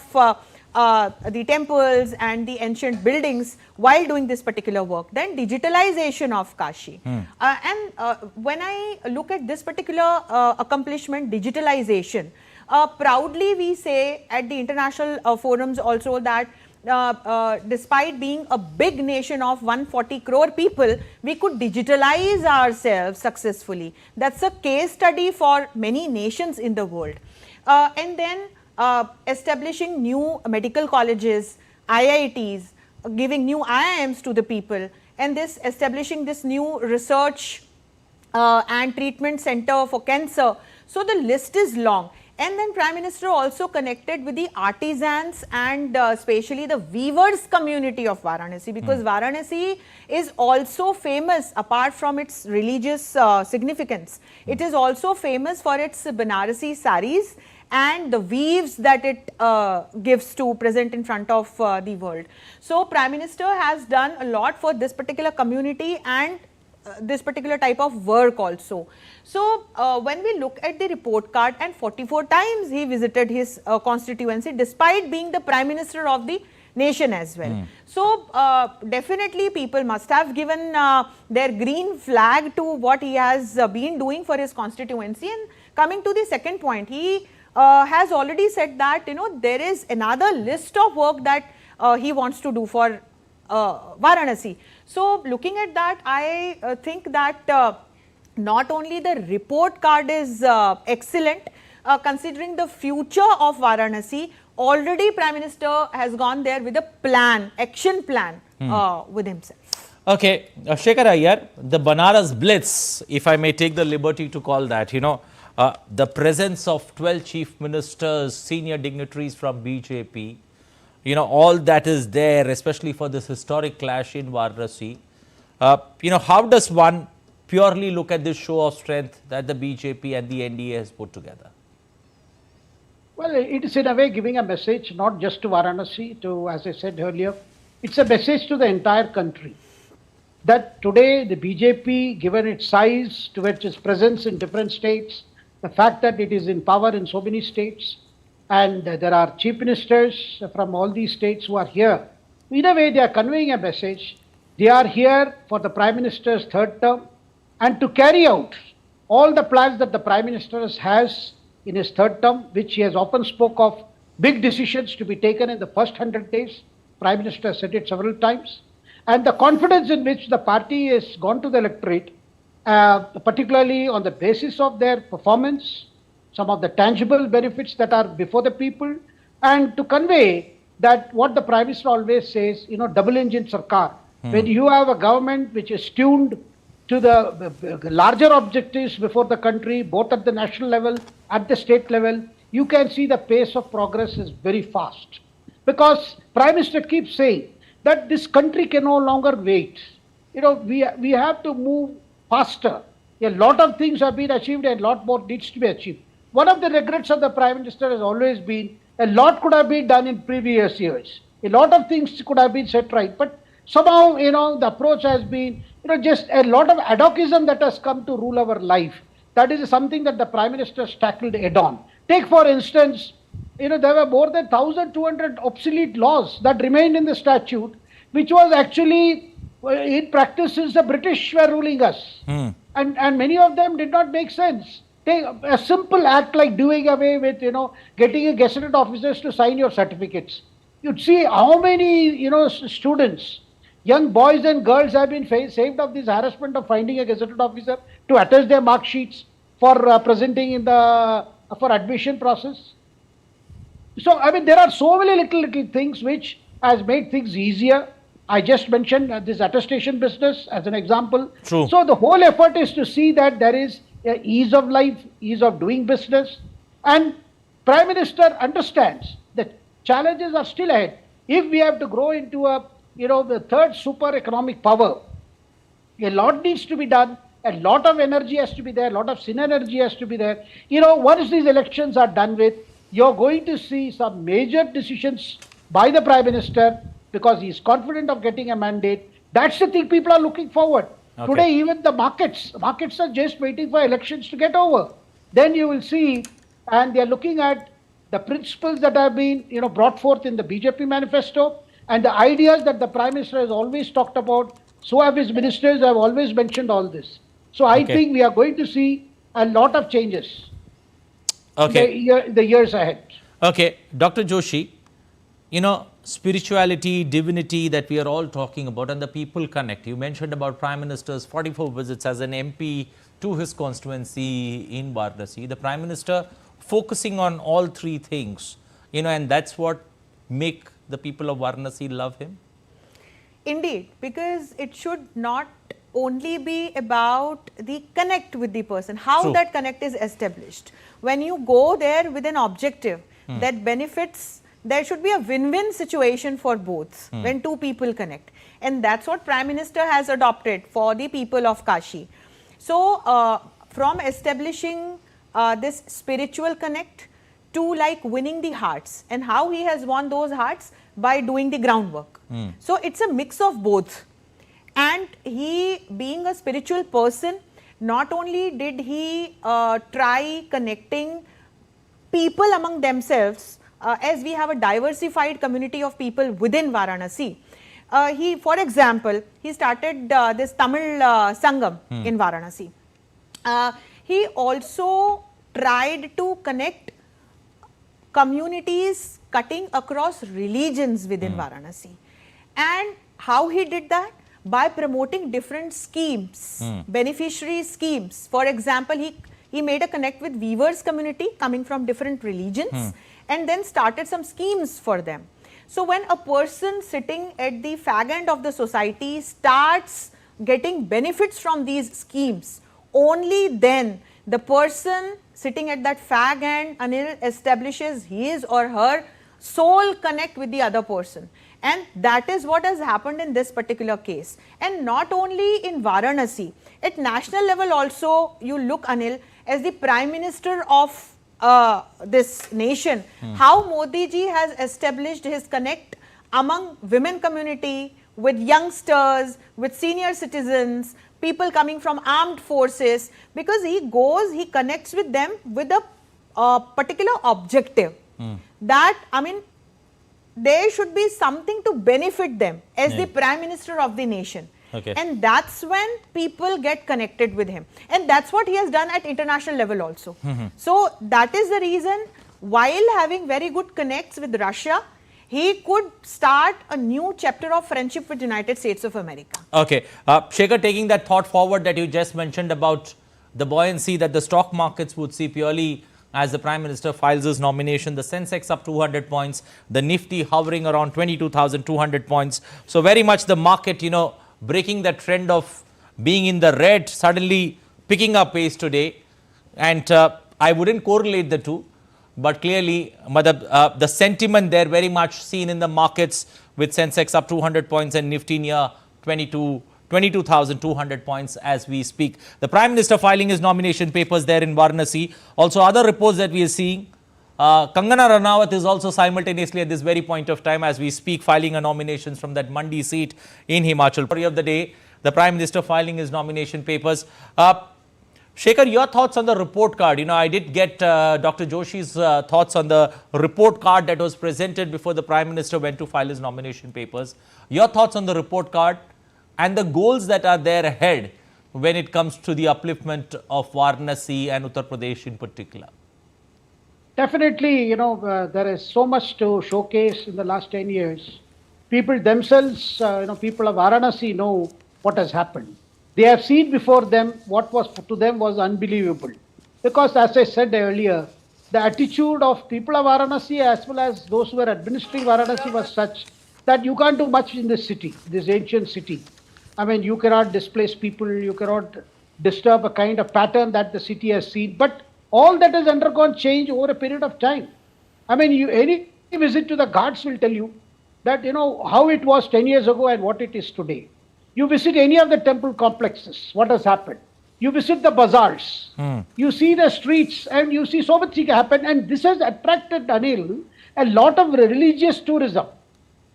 the temples and the ancient buildings while doing this particular work. Then digitalization of Kashi. When I look at this particular accomplishment, digitalization, proudly we say at the international forums also that despite being a big nation of 140 crore people, we could digitalize ourselves successfully. That's a case study for many nations in the world. And then establishing new medical colleges, IITs, giving new IIMs to the people, and this establishing this new research and treatment center for cancer. So the list is long. And then Prime Minister also connected with the artisans and especially the weavers community of Varanasi, because Varanasi is also famous, apart from its religious significance, it is also famous for its Banarasi saris and the weaves that it gives to present in front of the world. So Prime Minister has done a lot for this particular community and this particular type of work also. So when we look at the report card, and 44 times he visited his constituency despite being the Prime Minister of the nation as well. So definitely people must have given their green flag to what he has been doing for his constituency. And coming to the second point, he has already said that there is another list of work that he wants to do for Varanasi. So looking at that, I think that not only the report card is excellent, considering the future of Varanasi, already Prime Minister has gone there with a plan, action plan with himself. Okay, Shekhar Iyer, the Banaras Blitz, if I may take the liberty to call that, the presence of 12 chief ministers, senior dignitaries from BJP, all that is there, especially for this historic clash in Varanasi. How does one purely look at this show of strength that the BJP and the NDA has put together? Well, it is in a way giving a message, not just to Varanasi, as I said earlier, it's a message to the entire country. That today the BJP, given its size, to its presence in different states, the fact that it is in power in so many states, and there are chief ministers from all these states who are here. In a way, they are conveying a message. They are here for the Prime Minister's third term and to carry out all the plans that the Prime Minister has in his third term, which he has often spoke of big decisions to be taken in the first 100 days. Prime Minister said it several times. And the confidence in which the party has gone to the electorate, particularly on the basis of their performance, some of the tangible benefits that are before the people, and to convey that what the Prime Minister always says, double engine sarkar. When you have a government which is tuned to the larger objectives before the country, both at the national level, at the state level, you can see the pace of progress is very fast. Because Prime Minister keeps saying that this country can no longer wait. We have to move faster. A lot of things have been achieved and a lot more needs to be achieved. One of the regrets of the Prime Minister has always been a lot could have been done in previous years. A lot of things could have been set right. But somehow, the approach has been, just a lot of ad hocism that has come to rule our life. That is something that the Prime Minister has tackled head on. Take, for instance, there were more than 1,200 obsolete laws that remained in the statute, which was actually, in practice, since the British were ruling us. And many of them did not make sense. Take a simple act like doing away with, getting a gazetted officers to sign your certificates. You'd see how many, students, young boys and girls have been saved of this harassment of finding a gazetted officer to attach their mark sheets for presenting in for admission process. So, there are so many little things which has made things easier. I just mentioned this attestation business as an example. True. So, the whole effort is to see that there is ease of life, ease of doing business, and Prime Minister understands that challenges are still ahead. If we have to grow into the third super economic power, a lot needs to be done, a lot of energy has to be there, a lot of synergy has to be there. Once these elections are done with, you're going to see some major decisions by the Prime Minister because he is confident of getting a mandate. That's the thing people are looking forward. Okay. Today, even the markets are just waiting for elections to get over. Then you will see, and they are looking at the principles that have been brought forth in the BJP manifesto and the ideas that the Prime Minister has always talked about. So have his ministers have always mentioned all this. So I think we are going to see a lot of changes in the years ahead. Okay, Dr. Joshi, spirituality, divinity that we are all talking about and the people connect. You mentioned about Prime Minister's 44 visits as an MP to his constituency in Varanasi. The Prime Minister focusing on all three things, and that's what make the people of Varanasi love him? Indeed, because it should not only be about the connect with the person, how that connect is established. When you go there with an objective that benefits, there should be a win-win situation for both when two people connect. And that's what Prime Minister has adopted for the people of Kashi. So, from establishing this spiritual connect to like winning the hearts, and how he has won those hearts by doing the groundwork. So it's a mix of both. And he, being a spiritual person, not only did he try connecting people among themselves, as we have a diversified community of people within Varanasi. He, for example, he started this Tamil Sangam in Varanasi. He also tried to connect communities cutting across religions within Varanasi. And how he did that? By promoting different schemes, beneficiary schemes. For example, he made a connect with weavers community coming from different religions and then started some schemes for them. So when a person sitting at the fag end of the society starts getting benefits from these schemes, only then the person sitting at that fag end, Anil, establishes his or her soul connect with the other person. And that is what has happened in this particular case. And not only in Varanasi, at national level also, you look, Anil, as the Prime Minister of this nation, how Modi ji has established his connect among women community, with youngsters, with senior citizens, people coming from armed forces, because he goes, he connects with them with a particular objective. That, I mean, there should be something to benefit them as the Prime Minister of the nation. And that's when people get connected with him. And that's what he has done at international level also. So that is the reason, while having very good connects with Russia, he could start a new chapter of friendship with United States of America. Okay. Shekhar, taking that thought forward that you just mentioned about the buoyancy that the stock markets would see purely as the Prime Minister files his nomination, the Sensex up 200 points, the Nifty hovering around 22,200 points. So very much the market, you know, breaking the trend of being in the red, suddenly picking up pace today. And I wouldn't correlate the two, but clearly the sentiment there very much seen in the markets, with Sensex up 200 points and Nifty near 22,200 points as we speak. The Prime Minister filing his nomination papers there in Varanasi. Also other reports that we are seeing, Kangana Ranawat is also simultaneously at this very point of time as we speak filing a nominations from that Mandi seat in Himachal. Story of the day, the Prime Minister filing his nomination papers. Shekhar, your thoughts on the report card? You know, I did get Dr. Joshi's thoughts on the report card that was presented before the Prime Minister went to file his nomination papers. Your thoughts on the report card and the goals that are there ahead when it comes to the upliftment of Varanasi and Uttar Pradesh in particular? Definitely, you know, there is so much to showcase in the last 10 years. People themselves, people of Varanasi know what has happened. They have seen before them what was to them was unbelievable. Because as I said earlier, the attitude of people of Varanasi as well as those who were administering Varanasi was such that you can't do much in this city, this ancient city. I mean, you cannot displace people, you cannot disturb a kind of pattern that the city has seen. But all that has undergone change over a period of time. I mean, any visit to the Ghats will tell you that, you know, how it was 10 years ago and what it is today. You visit any of the temple complexes, what has happened? You visit the bazaars, you see the streets and you see so much happen, and this has attracted, Anil, a lot of religious tourism.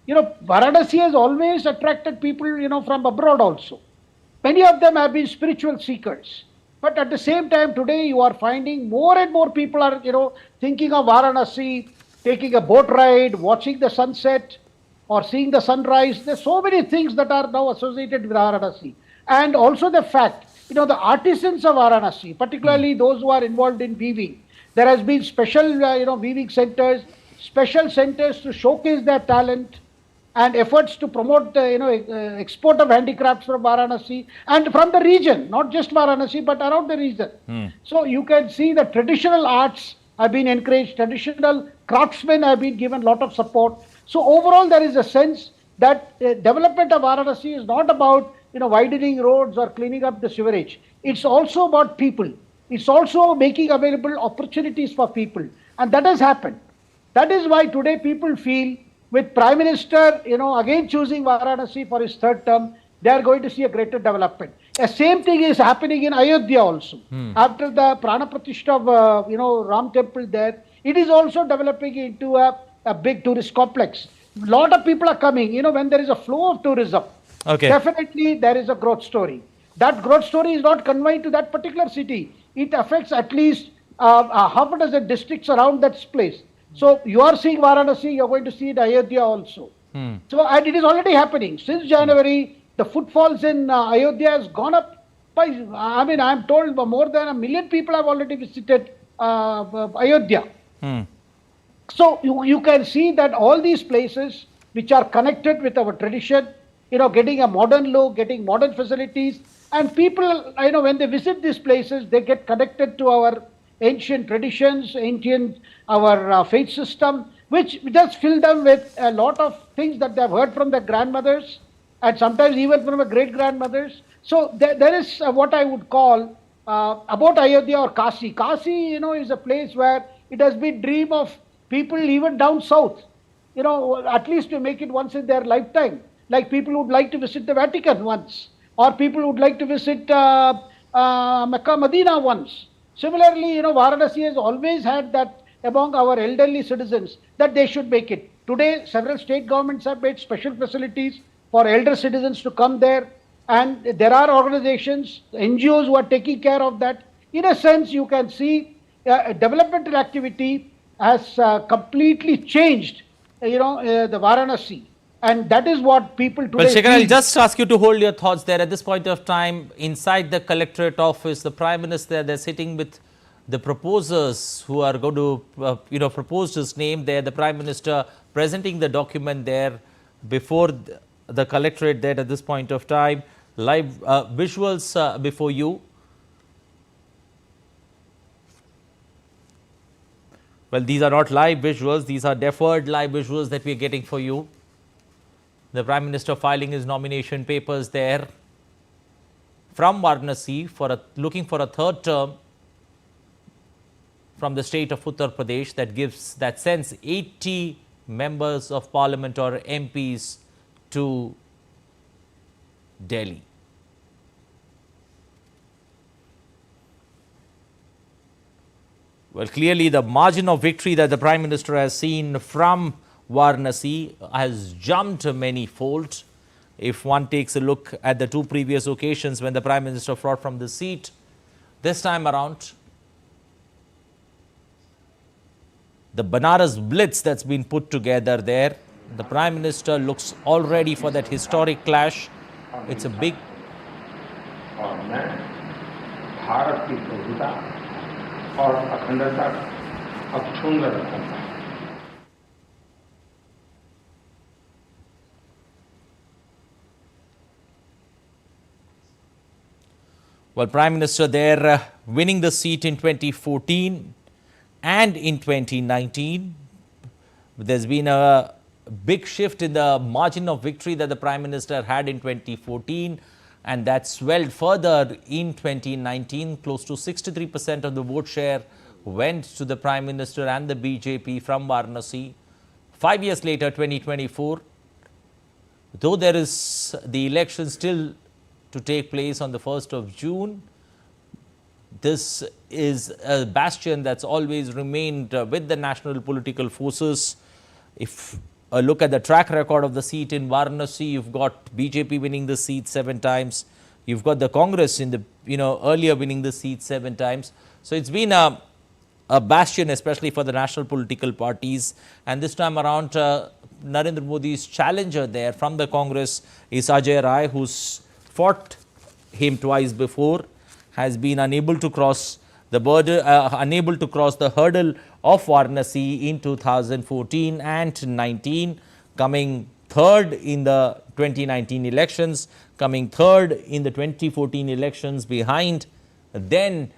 You know, Varanasi has always attracted people, you know, from abroad also. Many of them have been spiritual seekers. But at the same time, today you are finding more and more people are, you know, thinking of Varanasi, taking a boat ride, watching the sunset or seeing the sunrise. There's so many things that are now associated with Varanasi. And also the fact, you know, the artisans of Varanasi, particularly those who are involved in weaving. There has been special, weaving centers, special centers to showcase their talent and efforts to promote the export of handicrafts from Varanasi and from the region, not just Varanasi, but around the region. So you can see the traditional arts have been encouraged, traditional craftsmen have been given a lot of support. So overall, there is a sense that development of Varanasi is not about widening roads or cleaning up the sewerage. It's also about people. It's also making available opportunities for people, and that has happened. That is why today people feel, with Prime Minister, again choosing Varanasi for his third term, they are going to see a greater development. The same thing is happening in Ayodhya also. After the Prana Pratishtha of Ram temple there, it is also developing into a big tourist complex. A lot of people are coming. When there is a flow of tourism, Okay. definitely there is a growth story. That growth story is not confined to that particular city. It affects at least half a dozen districts around that place. So you are seeing Varanasi, you are going to see it Ayodhya also. So, and it is already happening. Since January, the footfalls in Ayodhya has gone up by, I am told more than 1 million people have already visited Ayodhya. So you can see that all these places which are connected with our tradition, getting a modern look, getting modern facilities, and people, when they visit these places, they get connected to our ancient traditions, our faith system, which just fill them with a lot of things that they have heard from their grandmothers and sometimes even from their great grandmothers. So there is what I would call about Ayodhya or Kasi. Kasi, is a place where it has been dream of people even down south, at least to make it once in their lifetime. Like people would like to visit the Vatican once, or people would like to visit Mecca, Medina once. Similarly, Varanasi has always had that among our elderly citizens that they should make it. Today, several state governments have made special facilities for elder citizens to come there, and there are organizations, NGOs who are taking care of that. In a sense, you can see developmental activity has completely changed, the Varanasi. And that is what people today Well, Shekhar, I'll feel. just ask you to hold your thoughts there. At this point of time, inside the collectorate office, the Prime Minister, they're sitting with the proposers who are going to, propose his name there. The Prime Minister presenting the document there before the collectorate there at this point of time. Live visuals before you. Well, these are not live visuals. These are deferred live visuals that we are getting for you. The Prime Minister filing his nomination papers there from Varanasi looking for a third term from the state of Uttar Pradesh. That sends 80 members of parliament or MPs to Delhi. Well, clearly the margin of victory that the Prime Minister has seen from Varanasi has jumped many-fold. If one takes a look at the two previous occasions when the Prime Minister fought from the seat, this time around, the Banaras blitz that's been put together there, the Prime Minister looks all ready for that historic clash. It's a big... और मैं भारत की प्रभुता और अखंडता अक्षुण्ण रखूंगा। Well, Prime Minister there winning the seat in 2014 and in 2019. There's been a big shift in the margin of victory that the Prime Minister had in 2014, and that swelled further in 2019. Close to 63% of the vote share went to the Prime Minister and the BJP from Varanasi. 5 years later, 2024, though there is the election still to take place on the 1st of June, this is a bastion that's always remained with the national political forces. If a look at the track record of the seat in Varanasi, you've got BJP winning the seat 7 times. You've got the Congress in the, earlier winning the seat 7 times. So it's been a bastion, especially for the national political parties. And this time around, Narendra Modi's challenger there from the Congress is Ajay Rai, who's fought him twice before, has been unable to cross the border, unable to cross the hurdle of Varanasi in 2014 and 19, coming third in the 2019 elections, coming third in the 2014 elections behind then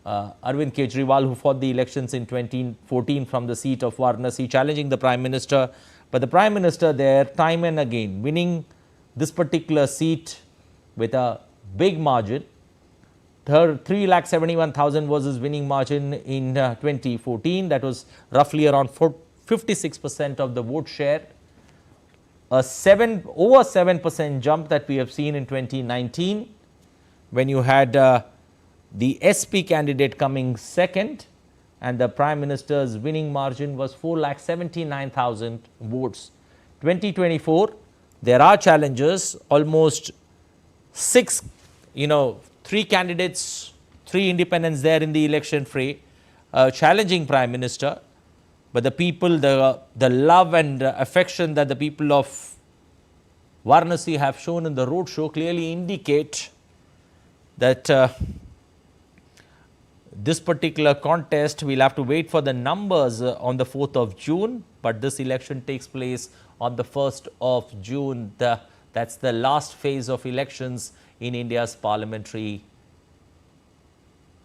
Arvind Kejriwal, who fought the elections in 2014 from the seat of Varanasi, challenging the Prime Minister. But the Prime Minister there, time and again, winning this particular seat with a big margin. 3,71,000 was his winning margin in 2014. That was roughly around 56% of the vote share. A over 7% jump that we have seen in 2019. when you had the SP candidate coming second, and the Prime Minister's winning margin was 4,79,000 votes. 2024, there are challenges, almost three candidates, three independents there in the election fray, challenging Prime Minister. But the people, the love and affection that the people of Varanasi have shown in the roadshow clearly indicate that this particular contest, we'll have to wait for the numbers on the 4th of June, but this election takes place on the 1st of June. That's the last phase of elections in India's parliamentary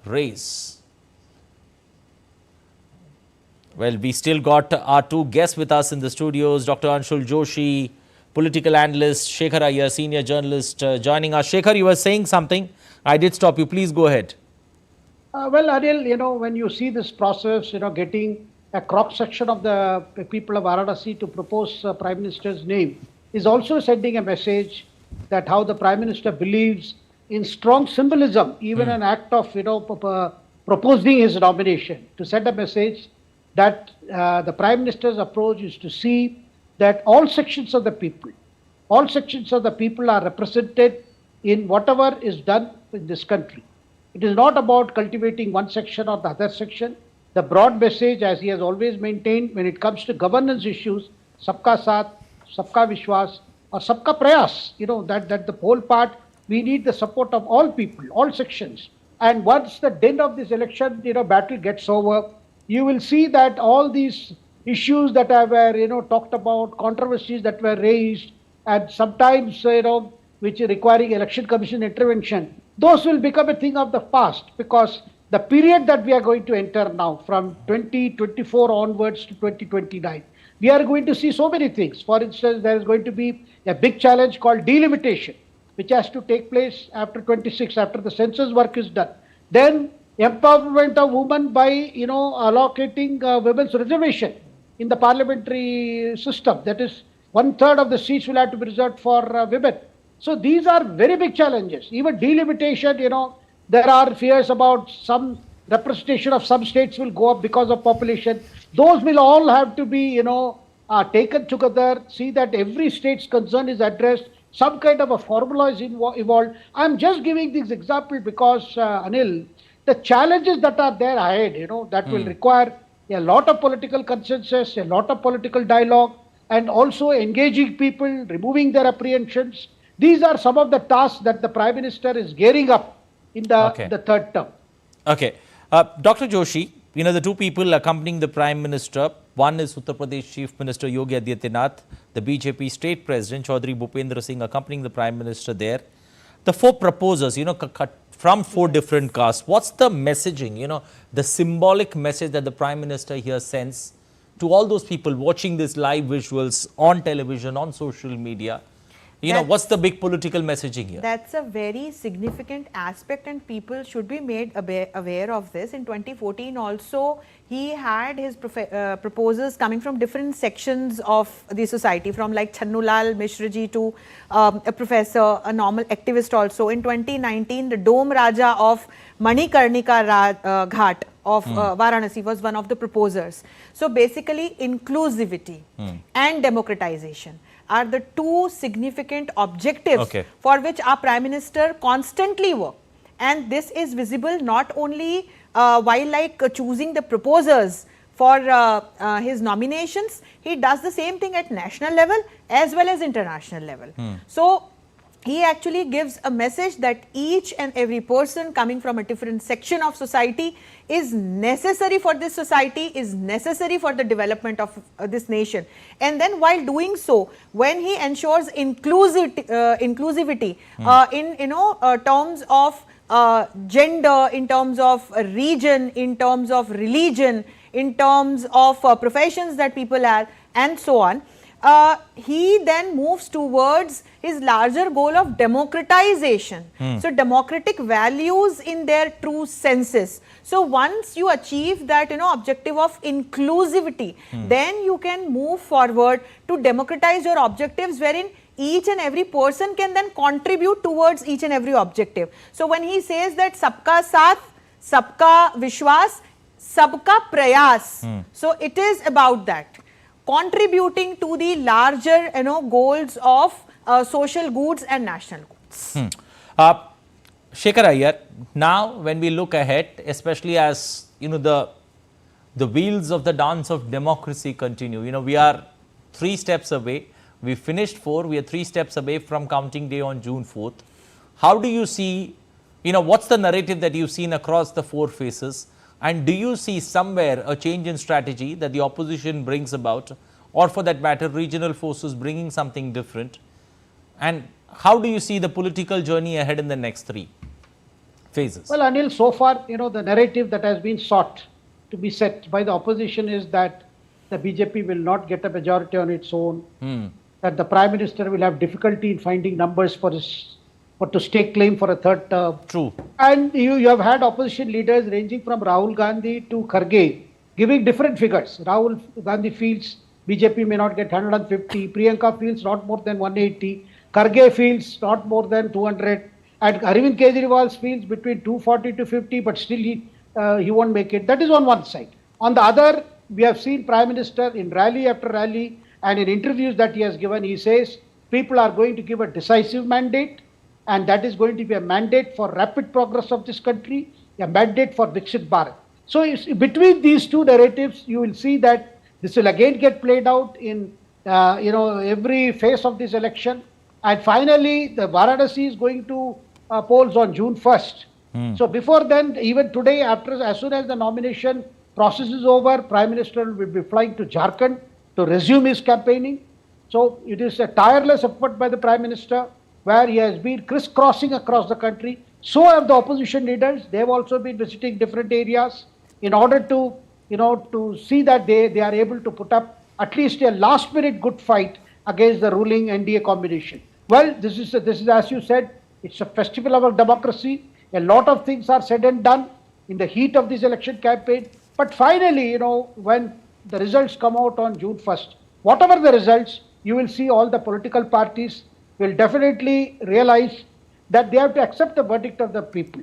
race. Well, we still got our two guests with us in the studios, Dr. Anshul Joshi, political analyst, Shekhar Iyer, senior journalist, joining us. Shekhar, you were saying something. I did stop you. Please go ahead. Well, Anil, when you see this process, getting a cross-section of the people of Varanasi to propose Prime Minister's name is also sending a message that how the Prime Minister believes in strong symbolism, even an act of, proposing his nomination, to send a message that the Prime Minister's approach is to see that all sections of the people are represented in whatever is done in this country. It is not about cultivating one section or the other section. The broad message, as he has always maintained, when it comes to governance issues, sabka saath, sabka vishwas, or sabka prayas, that the whole part, we need the support of all people, all sections. And once the din of this election, battle gets over, you will see that all these issues that were, talked about, controversies that were raised, and sometimes, which are requiring election commission intervention, those will become a thing of the past, because the period that we are going to enter now from 2024 onwards to 2029, we are going to see so many things. For instance, there is going to be a big challenge called delimitation, which has to take place after 26, after the census work is done. Then empowerment of women by, allocating women's reservation in the parliamentary system. That is, 1/3 of the seats will have to be reserved for women. So these are very big challenges. Even delimitation, there are fears about some representation of some states will go up because of population. Those will all have to be, taken together, see that every state's concern is addressed, some kind of a formula is evolved. I'm just giving this example because, Anil, the challenges that are there ahead, that will require a lot of political consensus, a lot of political dialogue, and also engaging people, removing their apprehensions. These are some of the tasks that the Prime Minister is gearing up in the third term. Okay. Dr. Joshi, the two people accompanying the Prime Minister, one is Uttar Pradesh Chief Minister Yogi Adityanath, the BJP State President Chaudhry Bhupendra Singh accompanying the Prime Minister there. The four proposers, from four different castes. What's the messaging, the symbolic message that the Prime Minister here sends to all those people watching these live visuals on television, on social media? What's the big political messaging here? That's a very significant aspect, and people should be made aware of this. In 2014 also, he had his proposals coming from different sections of the society, from like Channulal Mishraji to a professor, a normal activist also. In 2019, the Dome Raja of Manikarnika Ghat of Varanasi was one of the proposers. So basically, inclusivity and democratization are the two significant objectives for which our Prime Minister constantly works. And this is visible not only while choosing the proposers for his nominations, he does the same thing at national level as well as international level. So he actually gives a message that each and every person coming from a different section of society is necessary for this society, is necessary for the development of this nation. And then while doing so, when he ensures inclusivity in terms of gender, in terms of region, in terms of religion, in terms of professions that people have, and so on, he then moves towards his larger goal of democratization. So democratic values in their true senses. So once you achieve that objective of inclusivity, then you can move forward to democratize your objectives, wherein each and every person can then contribute towards each and every objective. So when he says that sabka saath, sabka vishwas, sabka prayas, so it is about that, contributing to the larger goals of social goods and national goods. Shekhar Iyer, now when we look ahead, especially as the wheels of the dance of democracy continue, we are 3 steps away. We finished 4. We are 3 steps away from counting day on June 4th. How do you see, what's the narrative that you've seen across the 4 phases? And do you see somewhere a change in strategy that the opposition brings about, or for that matter, regional forces bringing something different? And how do you see the political journey ahead in the next 3 phases? Well, Anil, so far, the narrative that has been sought to be set by the opposition is that the BJP will not get a majority on its own, that the Prime Minister will have difficulty in finding numbers for to stake claim for a 3rd term. True. And you have had opposition leaders ranging from Rahul Gandhi to Kharge giving different figures. Rahul Gandhi feels BJP may not get 150, Priyanka feels not more than 180, Kharge feels not more than 200, and Arvind Kejriwal feels between 240 to 50, but still he won't make it. That is on one side. On the other, we have seen Prime Minister in rally after rally and in interviews that he has given, he says people are going to give a decisive mandate, and that is going to be a mandate for rapid progress of this country, a mandate for Viksit Bharat. So between these 2 narratives, you will see that this will again get played out in every phase of this election. And finally, the Varanasi is going to polls on June 1st. So before then, even today, as soon as the nomination process is over, Prime Minister will be flying to Jharkhand to resume his campaigning. So it is a tireless effort by the Prime Minister, where he has been crisscrossing across the country. So have the opposition leaders. They have also been visiting different areas in order to, to see that they are able to put up at least a last-minute good fight against the ruling NDA combination. Well, this is as you said, it's a festival of our democracy. A lot of things are said and done in the heat of this election campaign. But finally, when the results come out on June 1st, whatever the results, you will see all the political parties will definitely realize that they have to accept the verdict of the people.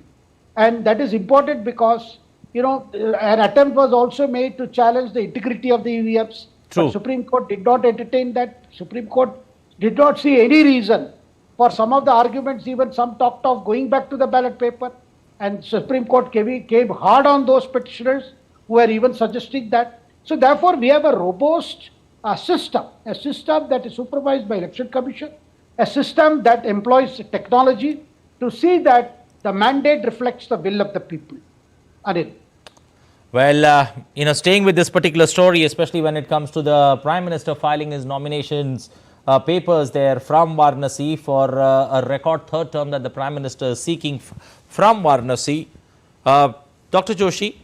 And that is important because, an attempt was also made to challenge the integrity of the EVMs. True. But Supreme Court did not entertain that. Supreme Court did not see any reason for some of the arguments, even some talked of going back to the ballot paper. And Supreme Court came hard on those petitioners who were even suggesting that. So therefore, we have a robust system, a system that is supervised by Election Commission, a system that employs technology to see that the mandate reflects the will of the people. Anil. Well, staying with this particular story, especially when it comes to the Prime Minister filing his nominations papers there from Varanasi for a record 3rd term that the Prime Minister is seeking from Varanasi. Dr. Joshi,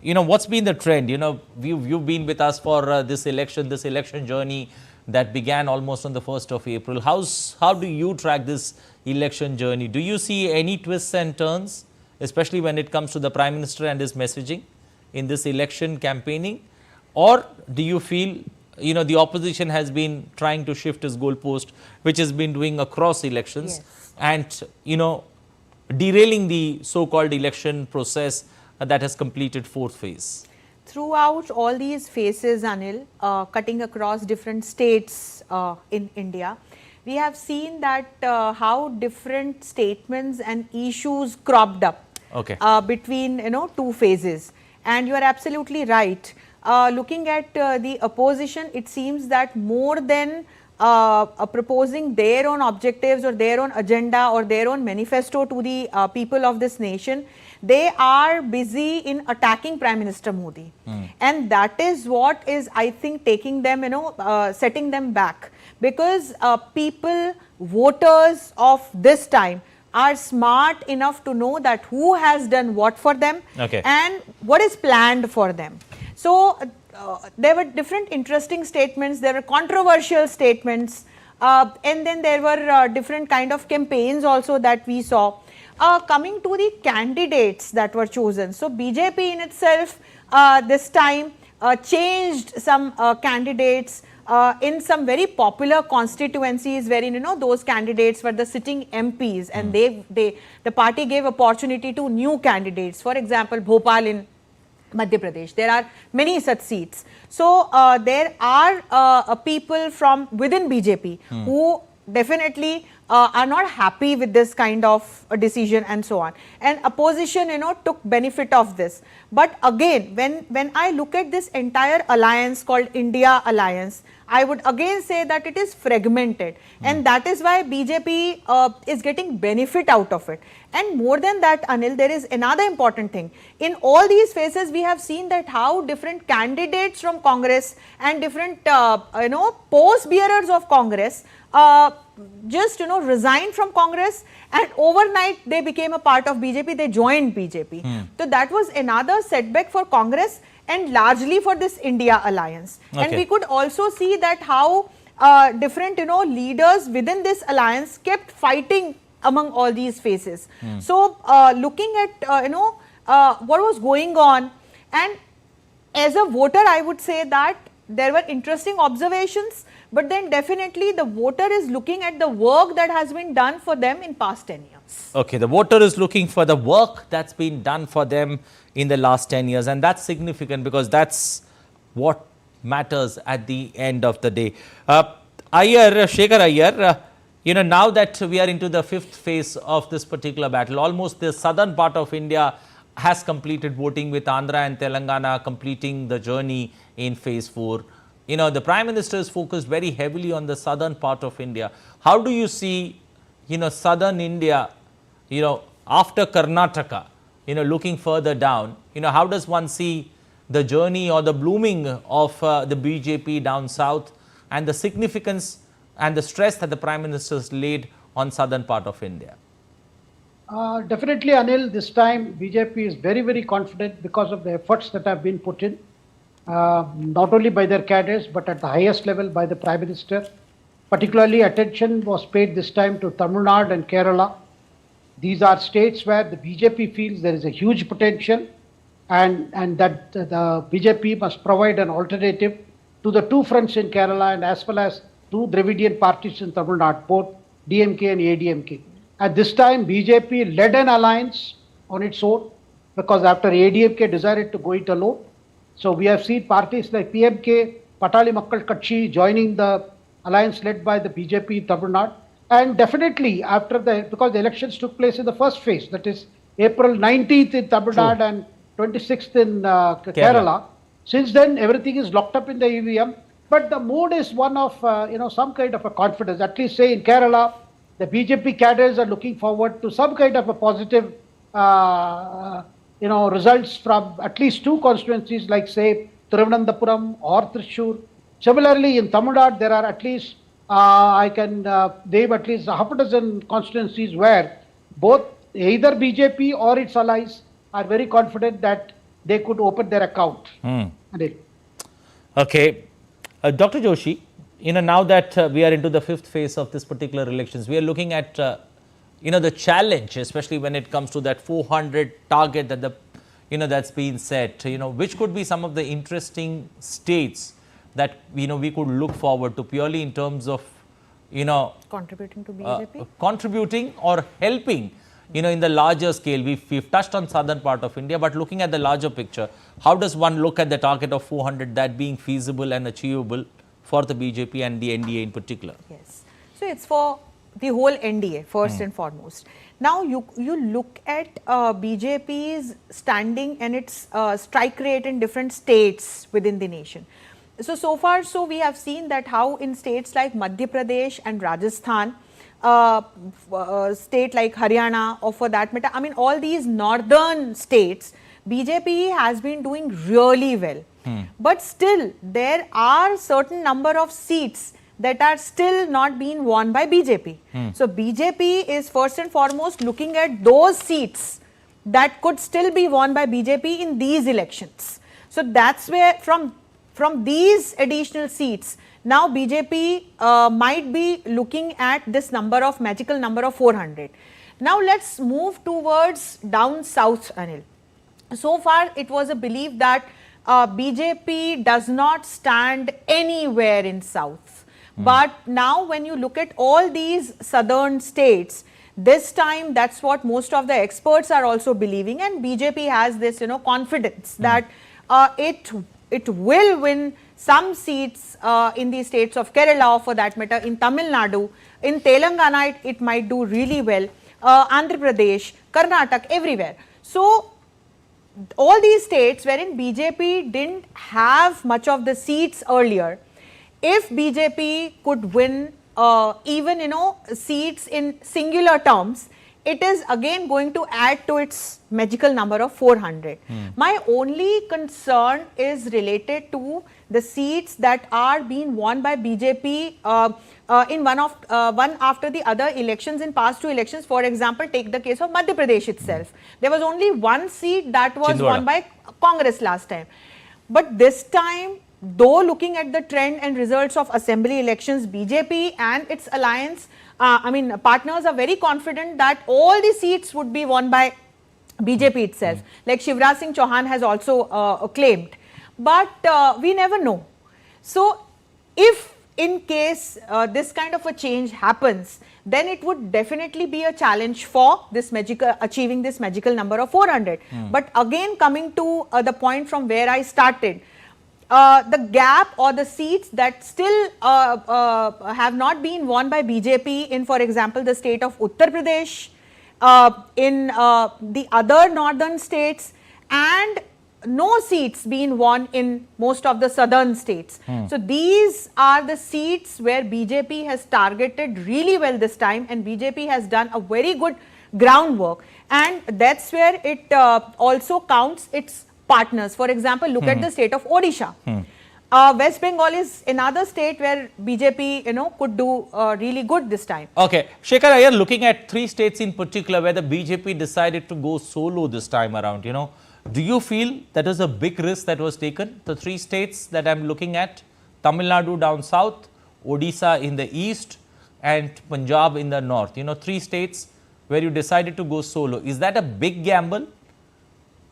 what's been the trend? You've been with us for this election journey that began almost on the 1st of April. How do you track this election journey? Do you see any twists and turns, especially when it comes to the Prime Minister and his messaging in this election campaigning? Or do you feel, the opposition has been trying to shift his goalpost, which has been doing across elections, and, derailing the so-called election process that has completed 4th phase? Throughout all these phases, Anil, cutting across different states in India, we have seen that how different statements and issues cropped up between 2 phases. And you are absolutely right. Looking at the opposition, it seems that more than proposing their own objectives or their own agenda or their own manifesto to the people of this nation, they are busy in attacking Prime Minister Modi. And that is what is, I think, taking them, setting them back. Because people, voters of this time are smart enough to know that who has done what for them and what is planned for them. So there were different interesting statements, there were controversial statements, and then there were different kind of campaigns also that we saw. Coming to the candidates that were chosen, so BJP in itself this time changed some candidates in some very popular constituencies wherein, you know, those candidates were the sitting MPs, and the party gave opportunity to new candidates. For example, Bhopal in Madhya Pradesh. There are many such seats. So there are people from within BJP who definitely are not happy with this kind of a decision and so on. And opposition, you know, took benefit of this. But again, when I look at this entire alliance called India Alliance, I would again say that it is fragmented, and that is why BJP is getting benefit out of it. And more than that, Anil, there is another important thing. In all these phases, we have seen that how different candidates from Congress and different you know, post bearers of Congress just, you know, resigned from Congress, and overnight they became a part of BJP, they joined BJP. So that was another setback for Congress and largely for this India Alliance. And we could also see that how different, you know, leaders within this alliance kept fighting among all these phases. So looking at, you know, what was going on, and as a voter, I would say that there were interesting observations, but then definitely the voter is looking at the work that has been done for them in past 10 years. Okay, the voter is looking for the work that's been done for them in the last 10 years, and that's significant because that's what matters at the end of the day. Shekhar Iyer, you know, now that we are into the fifth phase of this particular battle, almost the southern part of India has completed voting, with Andhra and Telangana completing the journey in phase 4. You know, the Prime Minister is focused very heavily on the southern part of India. How do you see, you know, southern India, you know, after Karnataka, you know, looking further down, you know, how does one see the journey or the blooming of the BJP down south, and the significance and the stress that the Prime Minister has laid on southern part of India? Definitely, Anil, this time BJP is very, very confident because of the efforts that have been put in, not only by their cadres, but at the highest level by the Prime Minister. Particularly, attention was paid this time to Tamil Nadu and Kerala. These are states where the BJP feels there is a huge potential, and that the BJP must provide an alternative to the two fronts in Kerala, and as well as two Dravidian parties in Tamil Nadu, both DMK and ADMK. At this time, BJP led an alliance on its own, because after ADMK decided to go it alone. So we have seen parties like PMK, Patali Makkal Katchi joining the alliance led by the BJP in Tamil Nadu. And definitely after because the elections took place in the first phase, that is April 19th in Tamil Nadu and 26th in Kerala. Since then, everything is locked up in the EVM. But the mood is one of, you know, some kind of a confidence. At least say in Kerala, the BJP cadres are looking forward to some kind of a positive, you know, results from at least two constituencies, like say Thiruvananthapuram or Thrissur. Similarly, in Tamil Nadu, there are at least, I can name at least half a dozen constituencies where both either BJP or its allies are very confident that they could open their account. Okay. Dr. Joshi, you know, now that we are into the fifth phase of this particular elections, we are looking at, you know, the challenge, especially when it comes to that 400 target that the, you know, that's been set, you know, which could be some of the interesting states that, you know, we could look forward to purely in terms of, you know, contributing to BJP? Contributing or helping, you know, in the larger scale. We've touched on southern part of India, but looking at the larger picture, how does one look at the target of 400, that being feasible and achievable for the BJP and the NDA in particular? Yes. So it's for the whole NDA first and foremost. Now you look at BJP's standing and its strike rate in different states within the nation. So far, we have seen that how in states like Madhya Pradesh and Rajasthan, state like Haryana, or for that matter, I mean, all these northern states, BJP has been doing really well. But still, there are certain number of seats that are still not being won by BJP. So BJP is first and foremost looking at those seats that could still be won by BJP in these elections. So that's where from these additional seats, now BJP might be looking at this magical number of 400. Now let's move towards down south, Anil. So far, it was a belief that BJP does not stand anywhere in South. But now when you look at all these southern states, this time that's what most of the experts are also believing, and BJP has this confidence that it will win some seats in the states of Kerala, or for that matter in Tamil Nadu. In Telangana it might do really well, Andhra Pradesh, Karnataka, everywhere. So all these states wherein BJP didn't have much of the seats earlier, if BJP could win even seats in singular terms, it is again going to add to its magical number of 400. My only concern is related to the seats that are being won by BJP in one after the other elections in past 2 elections. For example, take the case of Madhya Pradesh itself. There was only 1 seat that was won by Congress last time. But this time, though looking at the trend and results of assembly elections, BJP and its alliance, partners are very confident that all the seats would be won by BJP itself, like Shivraj Singh Chauhan has also claimed. But we never know. So if in case this kind of a change happens, then it would definitely be a challenge for this achieving this magical number of 400. But again, coming to the point from where I started, the gap or the seats that still have not been won by BJP in, for example, the state of Uttar Pradesh, in the other northern states, and no seats being won in most of the southern states. So these are the seats where BJP has targeted really well this time, and BJP has done a very good groundwork, and that's where it also counts its partners. For example, look at the state of Odisha. West Bengal is another state where BJP could do really good this time. Okay, Shekhar Iyer, looking at 3 states in particular where the BJP decided to go solo this time around, do you feel that is a big risk that was taken? The 3 states that I'm looking at, Tamil Nadu down south, Odisha in the east, and Punjab in the north. 3 states where you decided to go solo. Is that a big gamble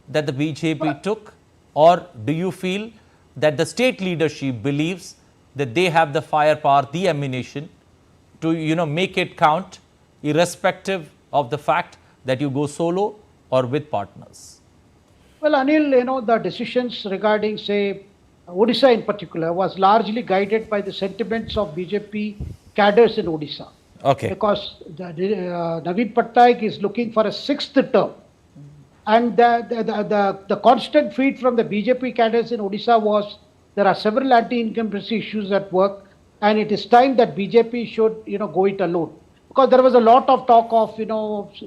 that the BJP took, or do you feel that the state leadership believes that they have the firepower, the ammunition to make it count, irrespective of the fact that you go solo or with partners? Well, Anil, the decisions regarding, say, Odisha in particular was largely guided by the sentiments of BJP cadres in Odisha. Okay. Because Naveen Patnaik is looking for a 6th term. And the constant feed from the BJP cadres in Odisha was there are several anti-incumbency issues at work, and it is time that BJP should go it alone. Because there was a lot of talk of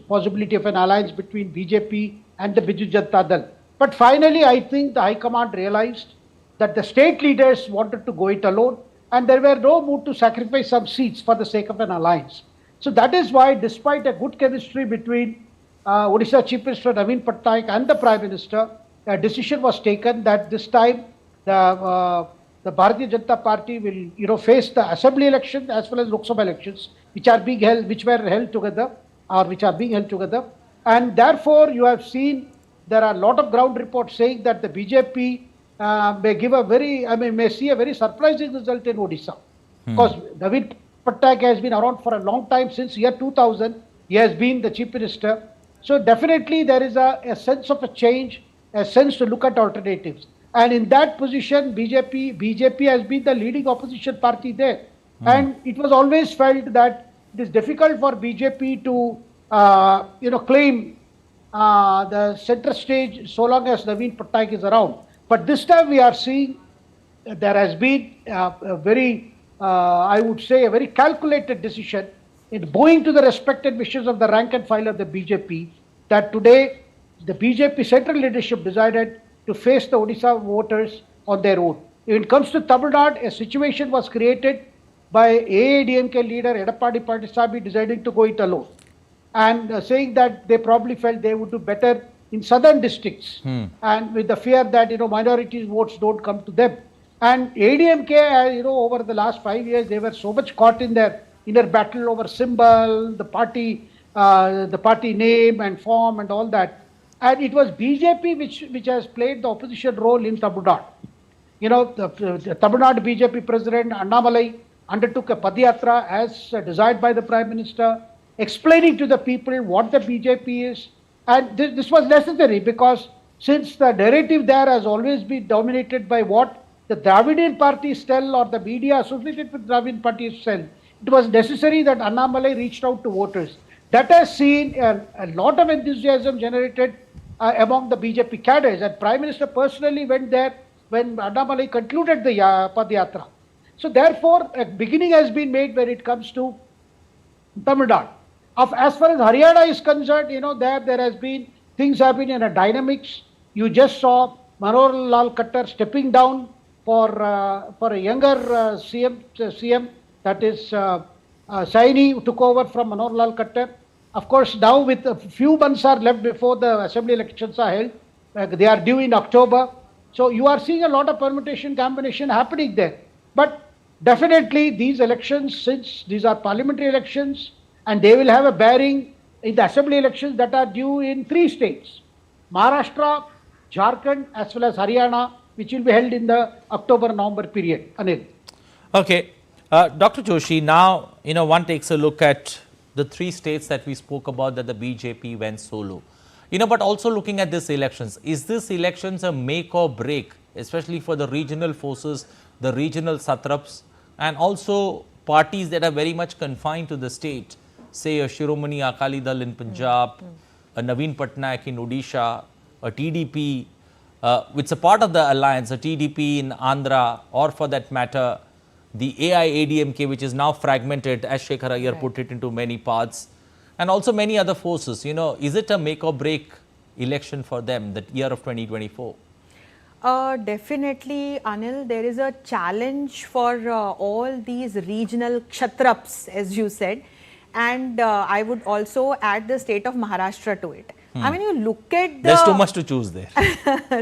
possibility of an alliance between BJP and the Biju Janata Dal. But finally, I think the High Command realized that the state leaders wanted to go it alone, and there were no mood to sacrifice some seats for the sake of an alliance. So that is why, despite a good chemistry between Odisha Chief Minister Naveen Patnaik and the Prime Minister, a decision was taken that this time the Bharatiya Janata Party will face the assembly elections as well as Lok Sabha elections, which are being held together, and therefore you have seen there are a lot of ground reports saying that the BJP may see a very surprising result in Odisha, because Naveen Patnaik has been around for a long time. Since year 2000 he has been the Chief Minister. So definitely there is a sense of a change, a sense to look at alternatives. And in that position, BJP has been the leading opposition party there. And it was always felt that it is difficult for BJP to, claim the center stage so long as Naveen Patnaik is around. But this time we are seeing there has been a very, I would say, a very calculated decision in bowing to the respected wishes of the rank and file of the BJP, that today the BJP central leadership decided to face the Odisha voters on their own. When it comes to Tamil Nadu, a situation was created by AADMK leader Edappadi Palaniswamy deciding to go it alone, and saying that they probably felt they would do better in southern districts, and with the fear that minority votes don't come to them. And ADMK, over the last 5 years, they were so much caught in their inner battle over symbol, the party name and form and all that. and it was BJP which has played the opposition role in Tamil Nadu. You know, the Tamil Nadu BJP President Annamalai undertook a Padayatra as desired by the Prime Minister, explaining to the people what the BJP is. And this was necessary because since the narrative there has always been dominated by what the Dravidian parties tell or the media associated with Dravidian parties tell, it was necessary that Annamalai reached out to voters. That has seen a lot of enthusiasm generated among the BJP cadres, and Prime Minister personally went there when Annamalai concluded the Padayatra. So therefore, a beginning has been made when it comes to Tamil Nadu. As far as Haryana is concerned, you know, there has been, things have been in a dynamics. You just saw Manohar Lal Khattar stepping down for a younger CM, that is Saini, who took over from Manohar Lal Khattar. Of course, now with a few months are left before the assembly elections are held, they are due in October. So you are seeing a lot of permutation, combination happening there. But definitely these elections, since these are parliamentary elections, and they will have a bearing in the assembly elections that are due in 3 states, Maharashtra, Jharkhand, as well as Haryana, which will be held in the October-November period. Anil. Okay. Dr. Joshi, now, you know, one takes a look at the 3 states that we spoke about that the BJP went solo. You know, but also looking at these elections, is this elections a make or break, especially for the regional forces, the regional satraps, and also parties that are very much confined to the state, say a Shiromani Akali Dal in Punjab, a Naveen Patnaik in Odisha, a TDP, which is a part of the alliance, a TDP in Andhra, or for that matter, the AIADMK, which is now fragmented, as Shekhar Iyer put it, into many parts, and also many other forces. You know, is it a make or break election for them, the year of 2024? Definitely, Anil, there is a challenge for all these regional kshatraps, as you said, and I would also add the state of Maharashtra to it. I mean, you look at the... There's too much to choose there.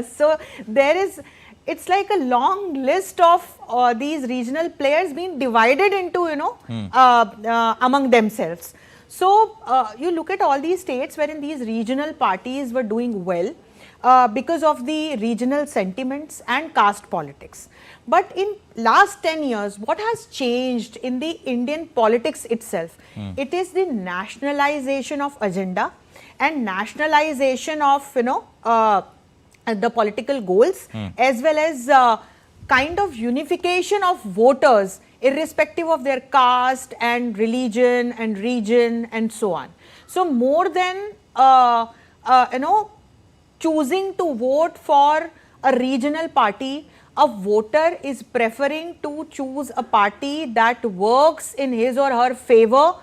So, there is... It's like a long list of these regional players being divided into, you know, among themselves. So, you look at all these states wherein these regional parties were doing well because of the regional sentiments and caste politics. But in last 10 years, what has changed in the Indian politics itself? It is the nationalization of agenda and nationalization of, you know, the political goals, as well as kind of unification of voters irrespective of their caste and religion and region and so on. So more than you know, choosing to vote for a regional party, a voter is preferring to choose a party that works in his or her favor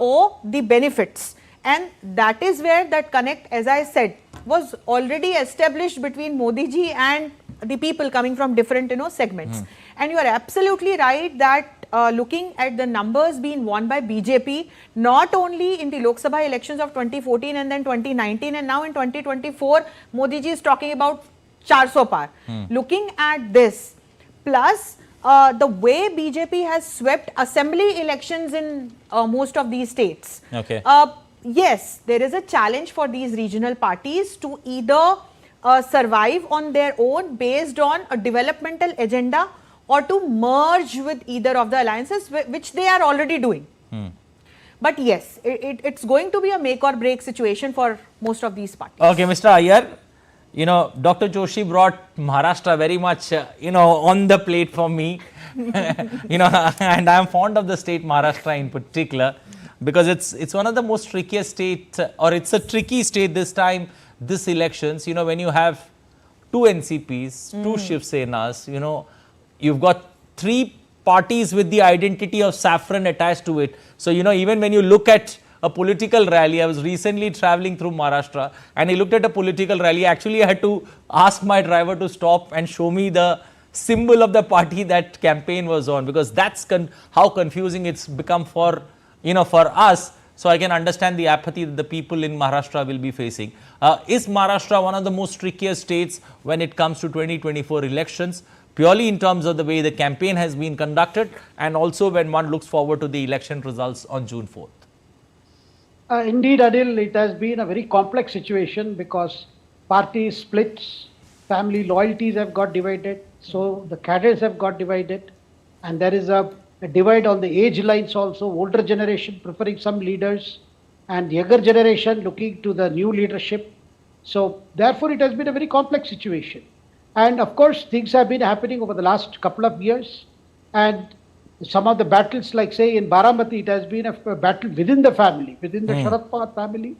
or the benefits. And that is where that connect, as I said, was already established between Modi ji and the people coming from different, you know, segments. And you are absolutely right that looking at the numbers being won by BJP, not only in the Lok Sabha elections of 2014 and then 2019, and now in 2024, Modi ji is talking about 400 par. Looking at this, plus the way BJP has swept assembly elections in most of these states. Yes, there is a challenge for these regional parties to either survive on their own based on a developmental agenda or to merge with either of the alliances, which they are already doing. But yes, it's going to be a make or break situation for most of these parties. Okay, Mr. Iyer, you know, Dr. Joshi brought Maharashtra very much, you know, on the plate for me, you know, and I am fond of the state Maharashtra in particular, because it's one of the most trickiest state, or it's a tricky state this time, this elections, you know, when you have 2 NCPs, 2 Shiv Senas, you know, you've got 3 parties with the identity of saffron attached to it. So, you know, even when you look at a political rally, I was recently traveling through Maharashtra and I looked at a political rally. Actually, I had to ask my driver to stop and show me the symbol of the party that campaign was on, because that's how confusing it's become for, you know, for us. So I can understand the apathy that the people in Maharashtra will be facing. Is Maharashtra one of the most trickiest states when it comes to 2024 elections, purely in terms of the way the campaign has been conducted and also when one looks forward to the election results on June 4th? Indeed, Anil, it has been a very complex situation because party splits, family loyalties have got divided, so the cadres have got divided, and there is a divide on the age lines also. Older generation preferring some leaders, and younger generation looking to the new leadership. So, therefore, it has been a very complex situation. And of course, things have been happening over the last couple of years, and some of the battles, like say in Baramati, it has been a battle within the family, within the Sharad Pawar family,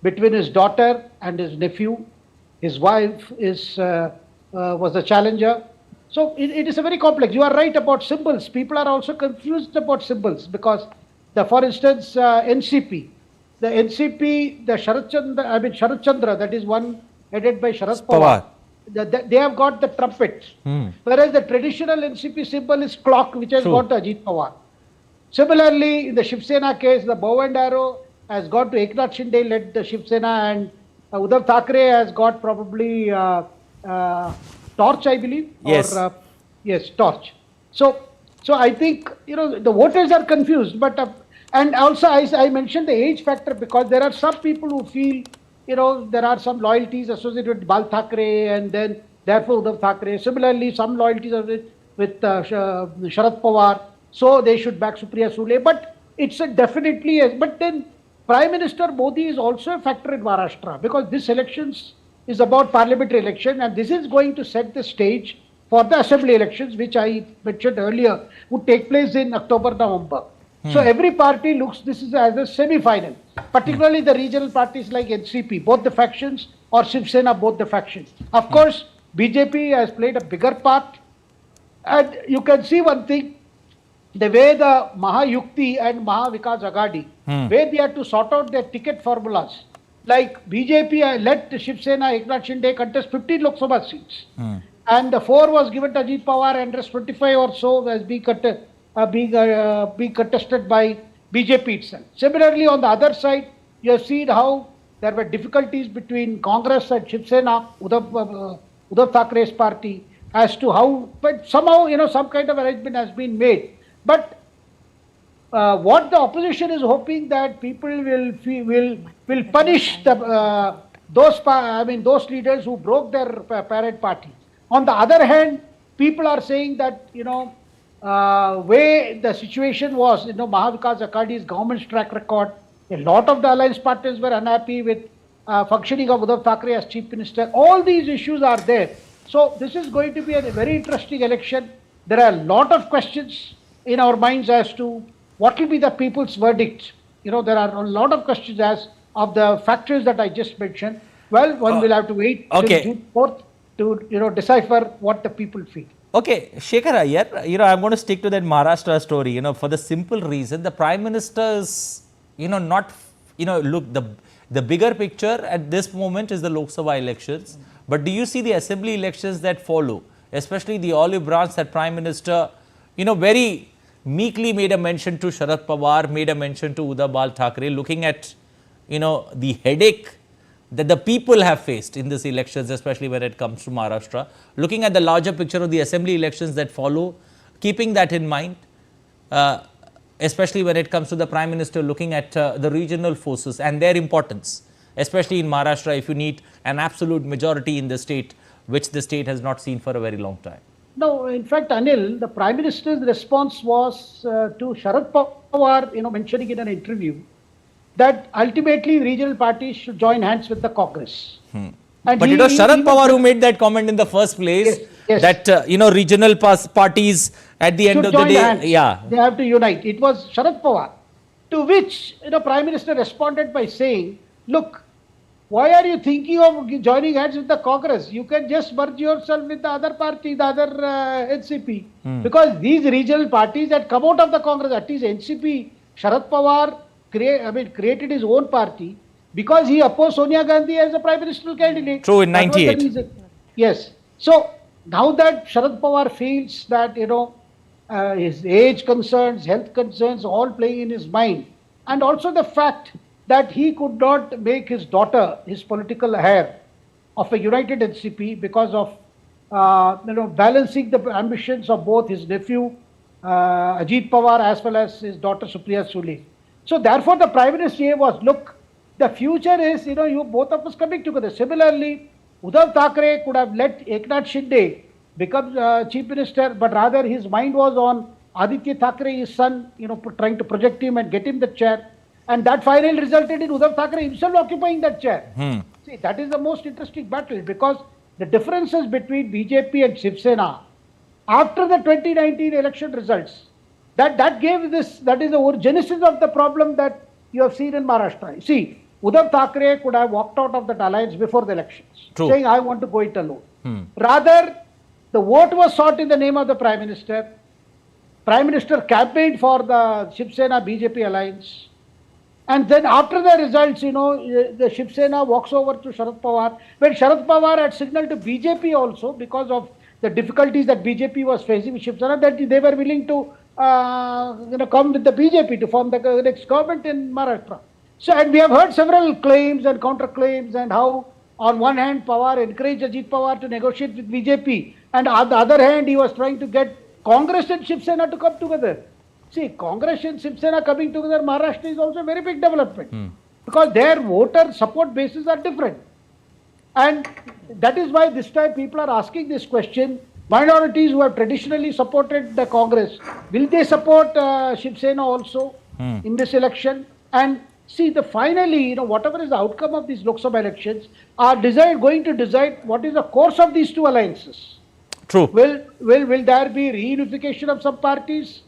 between his daughter and his nephew. His wife was a challenger. So it is a very complex. You are right about symbols. People are also confused about symbols because, for instance, NCP, the Sharad Chandra, that is one headed by Sharad Pawar. They have got the trumpet, whereas the traditional NCP symbol is clock, which has got Ajit Pawar. Similarly, in the Shiv Sena case, the bow and arrow has got to Eknath Shinde led the Shiv Sena, and Uddhav Thackeray has got probably torch, I believe. Yes. Yes, torch. So I think the voters are confused, but and also I mentioned the age factor because there are some people who feel there are some loyalties associated with Bal Thackeray and then therefore Uddhav Thackeray. Similarly, some loyalties are with Sharad Pawar, so they should back Supriya Sule. But it's but then Prime Minister Modi is also a factor in Maharashtra because this elections is about parliamentary election, and this is going to set the stage for the assembly elections, which I mentioned earlier, would take place in October, November. So every party looks this is as a semi-final, particularly the regional parties like NCP, both the factions, or Shiv Sena, both the factions. Of course, BJP has played a bigger part, and you can see one thing, the way the Mahayukti and Mahavikas Agadi, where they had to sort out their ticket formulas. Like BJP let Shiv Sena, Eknath Shinde contest 15 Lok Sabha seats, and the 4 was given to Ajit Pawar, and rest 25 or so as being contested by BJP itself. Similarly, on the other side, you have seen how there were difficulties between Congress and Shiv Sena, Uddhav Thackeray's party, as to how, but somehow, some kind of arrangement has been made. But what the opposition is hoping that people will punish those leaders who broke their parent party. On the other hand, people are saying that way the situation was, Mahavikas Aghadi's government's track record, a lot of the alliance parties were unhappy with functioning of Uddhav Thackeray as chief minister. All these issues are there. So this is going to be a very interesting election. There are a lot of questions in our minds as to what will be the people's verdict. There are a lot of questions as of the factors that I just mentioned. Well, one will have to wait till June 4th to decipher what the people feel. Okay, Shekhar Iyer, I'm going to stick to that Maharashtra story, for the simple reason the Prime Minister's, not, look, the bigger picture at this moment is the Lok Sabha elections. But do you see the assembly elections that follow, especially the olive branch that Prime Minister, very meekly made a mention to Sharad Pawar, made a mention to Uddhav Bal Thackeray, looking at, the headache that the people have faced in these elections, especially when it comes to Maharashtra, looking at the larger picture of the assembly elections that follow, keeping that in mind, especially when it comes to the Prime Minister looking at the regional forces and their importance, especially in Maharashtra, if you need an absolute majority in the state, which the state has not seen for a very long time. No, in fact, Anil, the Prime Minister's response was to Sharad Pawar, mentioning in an interview that ultimately regional parties should join hands with the Congress. But it was Sharad Pawar who made that comment in the first place, that, regional parties at the end of the day, they have to unite. It was Sharad Pawar, to which, Prime Minister responded by saying, look, why are you thinking of joining hands with the Congress? You can just merge yourself with the other party, the other NCP. Because these regional parties had come out of the Congress, at least NCP, Sharad Pawar created his own party because he opposed Sonia Gandhi as a prime ministerial candidate. True, in 98. Yes. So now that Sharad Pawar feels that, his age concerns, health concerns, all playing in his mind, and also the fact that he could not make his daughter his political heir of a united NCP because of, balancing the ambitions of both his nephew, Ajit Pawar, as well as his daughter, Supriya Sule. So therefore, the Prime Minister was, look, the future is, you both of us coming together. Similarly, Uddhav Thackeray could have let Eknath Shinde become Chief Minister, but rather his mind was on Aditya Thackeray, his son, trying to project him and get him the chair. And that finally resulted in Uddhav Thackeray himself occupying that chair. See, that is the most interesting battle, because the differences between BJP and Shiv Sena after the 2019 election results, that gave this, that is the genesis of the problem that you have seen in Maharashtra. See, Uddhav Thackeray could have walked out of that alliance before the elections, saying, I want to go it alone. Rather, the vote was sought in the name of the Prime Minister. Prime Minister campaigned for the Shiv Sena BJP alliance. And then after the results, the Shiv Sena walks over to Sharad Pawar. When Sharad Pawar had signaled to BJP also, because of the difficulties that BJP was facing with Shiv Sena, that they were willing to come with the BJP to form the next government in Maharashtra. So, and we have heard several claims and counterclaims, and how on one hand Pawar encouraged Ajit Pawar to negotiate with BJP, and on the other hand he was trying to get Congress and Shiv Sena to come together. See, Congress and Shiv Sena coming together in Maharashtra is also a very big development, because their voter support bases are different. And that is why this time people are asking this question. Minorities who have traditionally supported the Congress, will they support Shiv Sena also in this election? And see, finally, whatever is the outcome of these Lok Sabha elections are going to decide what is the course of these two alliances. True. Will there be reunification of some parties,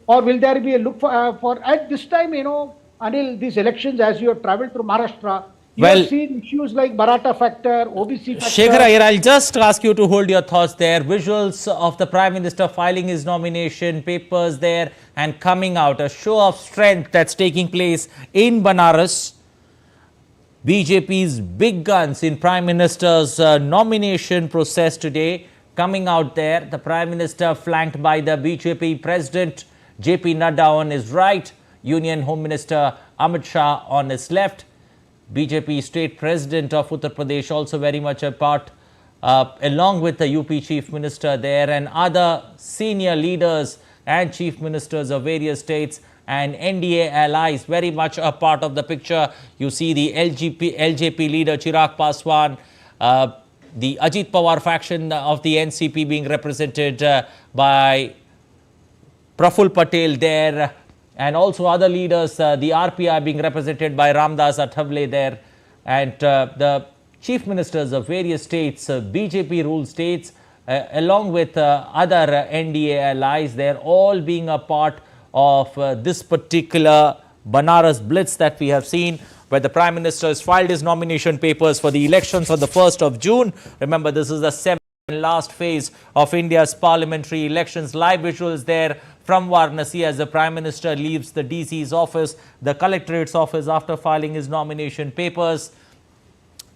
or will there be a look for at this time, Anil, these elections, as you have traveled through Maharashtra, you have seen issues like Maratha factor, OBC factor. Shekhar Iyer, I'll just ask you to hold your thoughts there. Visuals of the Prime Minister filing his nomination papers there and coming out. A show of strength that's taking place in Banaras. BJP's big guns in Prime Minister's nomination process today coming out there. The Prime Minister flanked by the BJP President JP Nadda on his right, Union Home Minister Amit Shah on his left. BJP State President of Uttar Pradesh also very much a part, along with the UP Chief Minister there, and other senior leaders and Chief Ministers of various states and NDA allies very much a part of the picture. You see the LJP leader Chirag Paswan, the Ajit Pawar faction of the NCP being represented by Praful Patel there, and also other leaders, the RPI being represented by Ramdas Athavale there, and the chief ministers of various states, BJP ruled states, along with other NDA allies, they're all being a part of this particular Banaras blitz that we have seen, where the Prime Minister has filed his nomination papers for the elections on the 1st of June. Remember, this is the 7th and last phase of India's parliamentary elections. Live visuals there from Varanasi as the Prime Minister leaves the DC's office, the Collectorate's office, after filing his nomination papers.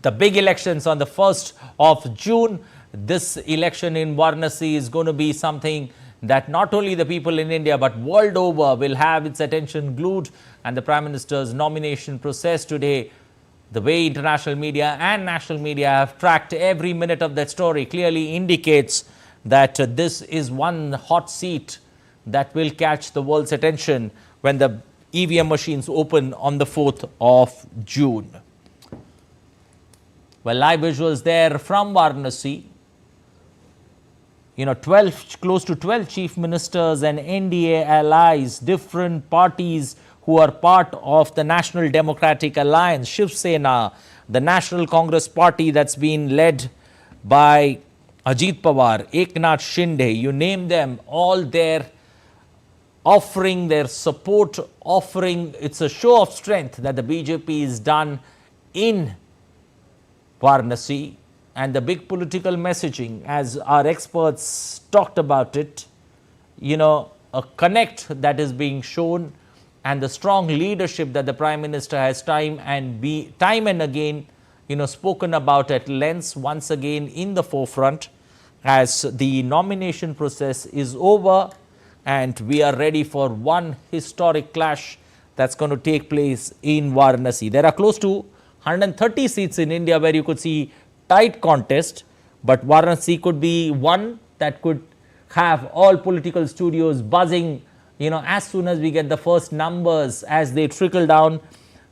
The big elections on the 1st of June. This election in Varanasi is going to be something that not only the people in India but world over will have its attention glued. And the Prime Minister's nomination process today, the way international media and national media have tracked every minute of that story, clearly indicates that this is one hot seat that will catch the world's attention when the EVM machines open on the 4th of June. Well, live visuals there from Varanasi. 12, close to 12 chief ministers and NDA allies, different parties who are part of the National Democratic Alliance, Shiv Sena, the National Congress Party that's been led by Ajit Pawar, Eknath Shinde, you name them, all there offering their support, it's a show of strength that the BJP has done in Varanasi, and the big political messaging, as our experts talked about it, a connect that is being shown, and the strong leadership that the Prime Minister has time and again, spoken about at length, once again in the forefront, as the nomination process is over. And we are ready for one historic clash that's going to take place in Varanasi. There are close to 130 seats in India where you could see tight contest, but Varanasi could be one that could have all political studios buzzing as soon as we get the first numbers, as they trickle down,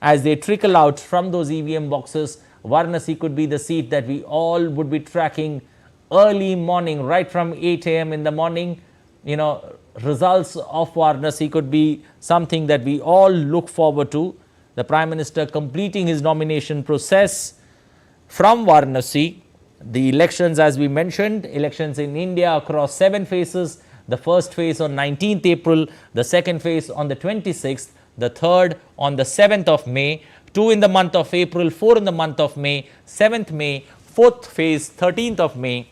as they trickle out from those EVM boxes, Varanasi could be the seat that we all would be tracking early morning, right from 8 a.m. in the morning. Results of Varanasi could be something that we all look forward to. The Prime Minister completing his nomination process from Varanasi. The elections, as we mentioned, elections in India across 7 phases. The first phase on 19th April, the second phase on the 26th, the third on the 7th of May, 2 in the month of April, 4 in the month of May, 7th May, 4th phase, 13th of May,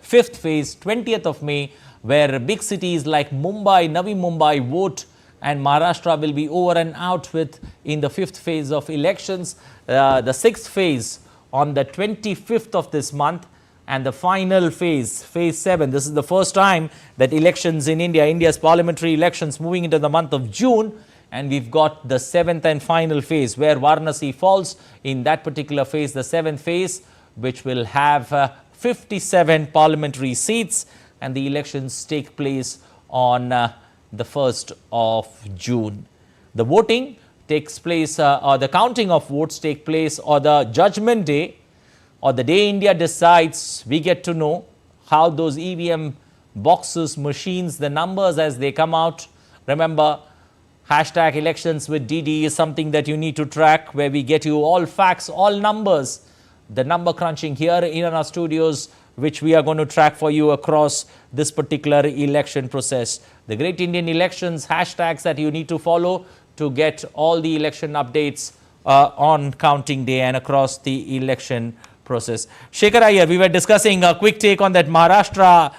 5th phase, 20th of May, where big cities like Mumbai, Navi Mumbai vote, and Maharashtra will be over and out with in the 5th phase of elections. The 6th phase on the 25th of this month, and the final phase, phase 7. This is the first time that elections in India, India's parliamentary elections moving into the month of June, and we've got the 7th and final phase where Varanasi falls in that particular phase, the 7th phase, which will have 57 parliamentary seats, and the elections take place on the 1st of June. The voting takes place, or the counting of votes take place, or the judgment day, or the day India decides. We get to know how those EVM boxes, machines, the numbers as they come out. Remember, hashtag elections with DD is something that you need to track, where we get you all facts, all numbers, the number crunching here in our studios, which we are going to track for you across this particular election process. The Great Indian Elections hashtags that you need to follow to get all the election updates on counting day and across the election process. Shekhar Iyer, we were discussing a quick take on that Maharashtra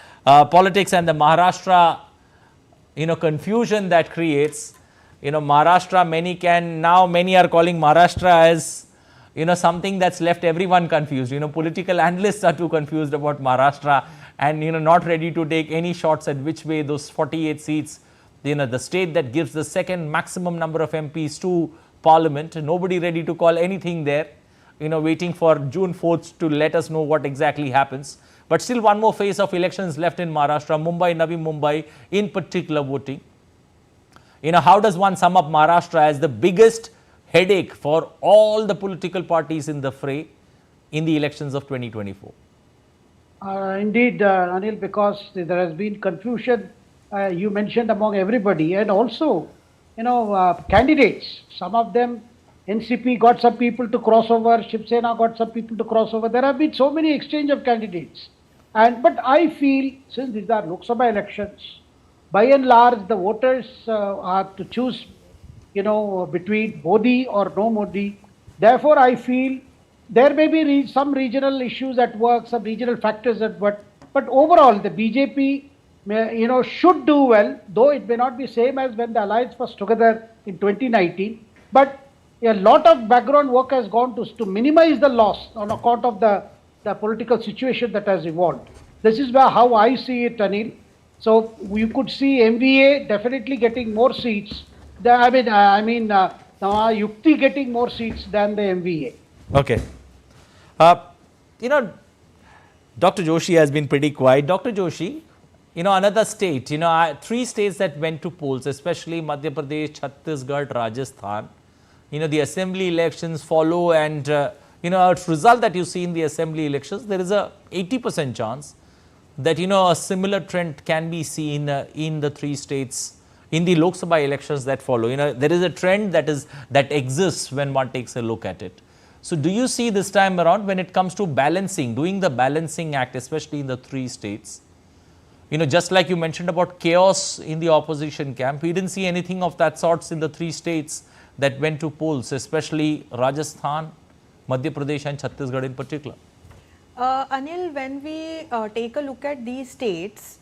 politics and the Maharashtra, confusion that creates. Maharashtra, many are calling Maharashtra as, something that's left everyone confused. Political analysts are too confused about Maharashtra and, not ready to take any shots at which way those 48 seats, the state that gives the second maximum number of MPs to Parliament, nobody ready to call anything there, waiting for June 4th to let us know what exactly happens. But still one more phase of elections left in Maharashtra, Mumbai, Navi Mumbai in particular voting. How does one sum up Maharashtra as the biggest headache for all the political parties in the fray in the elections of 2024? Indeed, Anil, because there has been confusion, you mentioned, among everybody, and also, candidates. Some of them, NCP got some people to cross over, Shiv Sena got some people to cross over. There have been so many exchange of candidates. But I feel, since these are Lok Sabha elections, by and large, the voters are to choose, between Modi or no Modi. Therefore, I feel there may be some regional issues at work, some regional factors at work. But overall, the BJP, should do well, though it may not be same as when the alliance was together in 2019. But a lot of background work has gone to minimize the loss on account of the political situation that has evolved. This is how I see it, Anil. So you could see MVA definitely getting more seats. Yukti getting more seats than the MVA. Okay. Dr. Joshi has been pretty quiet. Dr. Joshi, another state, 3 states that went to polls, especially Madhya Pradesh, Chhattisgarh, Rajasthan. The assembly elections follow, and, a result that you see in the assembly elections, there is a 80% chance that, a similar trend can be seen in the 3 states in the Lok Sabha elections that follow. There is a trend that exists when one takes a look at it. So do you see this time around, when it comes to balancing, doing the balancing act, especially in the 3 states, just like you mentioned about chaos in the opposition camp, we didn't see anything of that sorts in the 3 states that went to polls, especially Rajasthan, Madhya Pradesh and Chhattisgarh in particular? Anil, when we take a look at these states,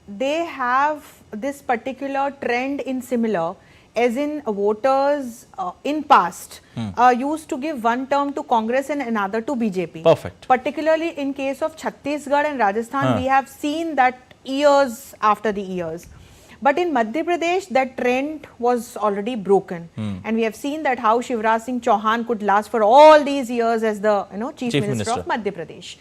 they have this particular trend in similar, as in voters in past used to give one term to Congress and another to BJP. Perfect. Particularly in case of Chhattisgarh and Rajasthan, we have seen that years after the years. But in Madhya Pradesh, that trend was already broken. And we have seen that how Shivraj Singh Chauhan could last for all these years as the Chief Minister of Madhya Pradesh.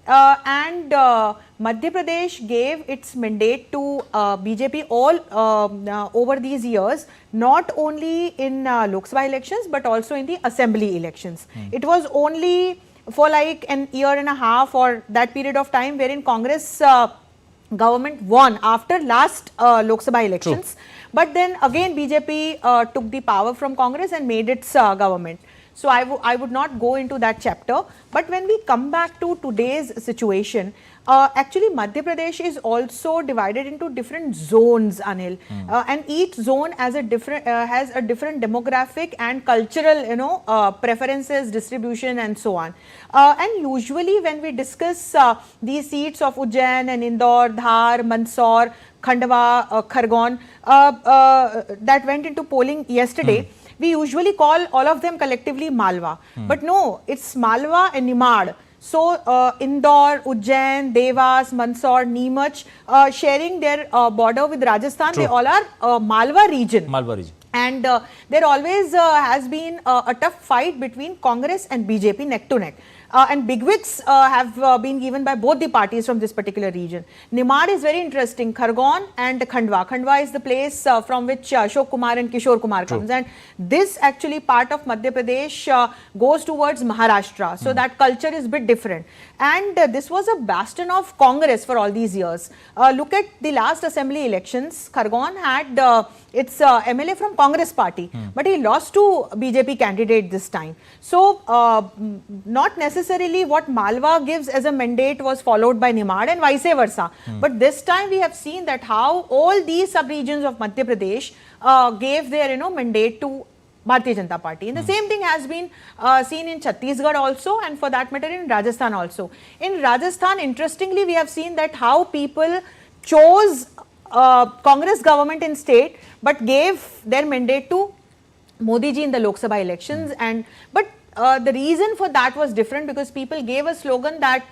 and Madhya Pradesh gave its mandate to BJP all over these years, not only in Lok Sabha elections but also in the assembly elections. It was only for like an year and a half or that period of time wherein Congress government won after last Lok Sabha elections. But then again BJP took the power from Congress and made its government. So I would not go into that chapter. But when we come back to today's situation, actually Madhya Pradesh is also divided into different zones, Anil, and each zone has a different demographic and cultural preferences, distribution and so on. And usually when we discuss these seats of Ujjain and Indore, Dhar, Mandsaur, Khandwa, Khargone that went into polling yesterday, we usually call all of them collectively Malwa. But no, it's Malwa and Nimad. So Indore, Ujjain, Devas, Mandsaur, Neemach sharing their border with Rajasthan, they all are Malwa region. Malwa region. And there always has been a tough fight between Congress and BJP neck to neck. And bigwigs have been given by both the parties from this particular region. Nimad is very interesting, Khargone and Khandwa. Khandwa is the place from which Ashok Kumar and Kishore Kumar comes. And this actually part of Madhya Pradesh goes towards Maharashtra. So that culture is a bit different. And this was a bastion of Congress for all these years. Look at the last assembly elections. Khargone had its MLA from Congress party, but he lost to BJP candidate this time. So not necessarily what Malwa gives as a mandate was followed by Nimad and vice versa. But this time we have seen that how all these sub-regions of Madhya Pradesh gave their mandate to Bharatiya Janata Party. And the same thing has been seen in Chhattisgarh also, and for that matter in Rajasthan also. In Rajasthan, interestingly, we have seen that how people chose Congress government in state but gave their mandate to Modi ji in the Lok Sabha elections. But the reason for that was different because people gave a slogan that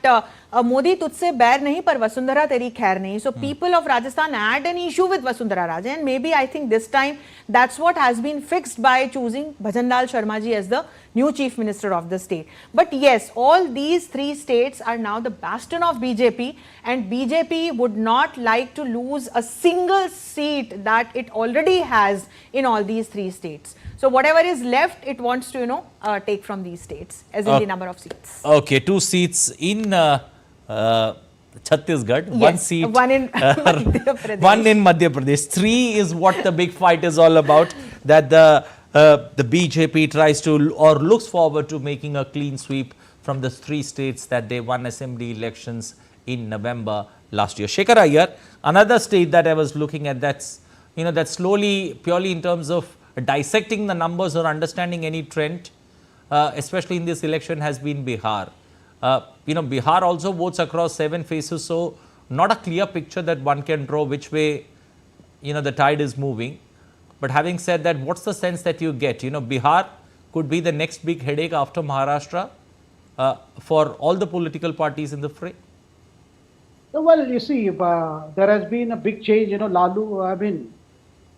Modi tujhse bair nahi par Vasundhara teri khair nahi. So people of Rajasthan had an issue with Vasundhara Raje, and maybe I think this time that's what has been fixed by choosing Bhajan Lal Sharma ji as the new chief minister of the state. But yes, all these three states are now the bastion of BJP, and BJP would not like to lose a single seat that it already has in all these three states. So whatever is left, it wants to take from these states, as in the number of seats. Okay, 2 seats in Chhattisgarh, Yes, 1 seat, one in Madhya Pradesh. 1 in Madhya Pradesh. 3 is what the big fight is all about, that the BJP tries to or looks forward to making a clean sweep from the 3 states that they won assembly elections in November last year. Shekhar Iyer, another state that I was looking at that's slowly, purely in terms of dissecting the numbers or understanding any trend, especially in this election, has been Bihar. Bihar also votes across 7 phases, so not a clear picture that one can draw which way the tide is moving. But having said that, what's the sense that you get? Bihar could be the next big headache after Maharashtra for all the political parties in the fray. Well, you see, there has been a big change.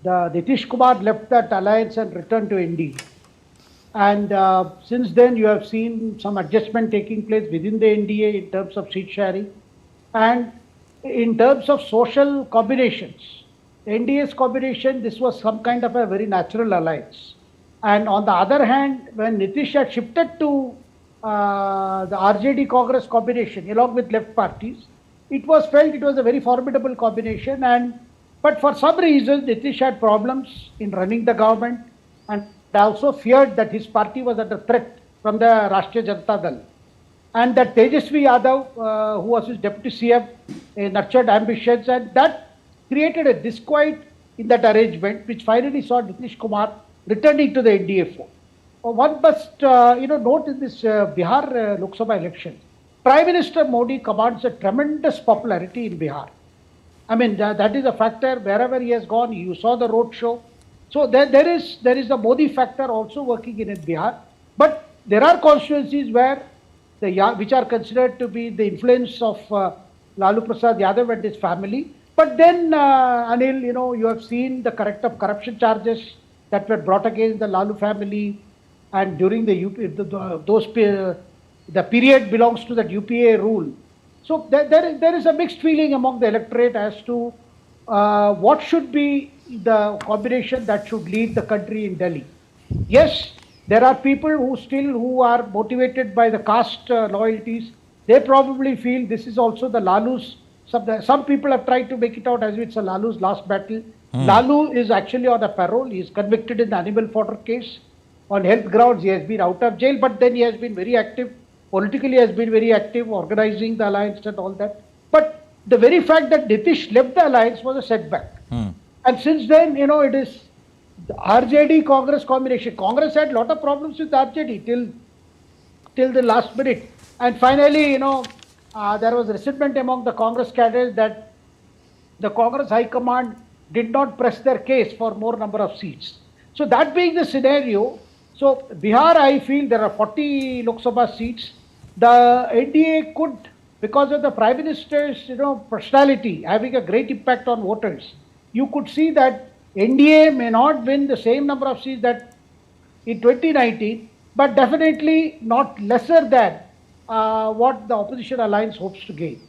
The Nitish Kumar left that alliance and returned to NDA. And since then, you have seen some adjustment taking place within the NDA in terms of seat sharing. And in terms of social combinations, NDA's combination, this was some kind of a very natural alliance. And on the other hand, when Nitish had shifted to the RJD Congress combination along with left parties, it was felt it was a very formidable combination. But for some reason, Nitish had problems in running the government and also feared that his party was under threat from the Rashtriya Janata Dal. And that Tejasvi Yadav, who was his deputy CM, nurtured ambitions, and that created a disquiet in that arrangement, which finally saw Nitish Kumar returning to the NDA fold. One must note in this Bihar Lok Sabha election, Prime Minister Modi commands a tremendous popularity in Bihar. That is a factor. Wherever he has gone, you saw the road show. So there is the Modi factor also working in Bihar. But there are constituencies which are considered to be the influence of Lalu Prasad Yadav and his family. But then, Anil, you have seen the corruption charges that were brought against the Lalu family, and during the period belongs to that UPA rule. So there is a mixed feeling among the electorate as to what should be the combination that should lead the country in Delhi. Yes, there are people who are motivated by the caste loyalties. They probably feel this is also the Lalu's. Some people have tried to make it out as if it's a Lalu's last battle. Lalu is actually on a parole. He is convicted in the animal fodder case. On health grounds, he has been out of jail, but then he has been very active. Politically has been very active, organizing the alliance and all that. But the very fact that Nitish left the alliance was a setback. And since then, it is the RJD-Congress combination. Congress had a lot of problems with RJD till the last minute. And finally, there was resentment among the Congress cadres that the Congress High Command did not press their case for more number of seats. So that being the scenario, so Bihar, I feel there are 40 Lok Sabha seats. The NDA could, because of the Prime Minister's, personality, having a great impact on voters, you could see that NDA may not win the same number of seats that in 2019, but definitely not lesser than what the opposition alliance hopes to gain.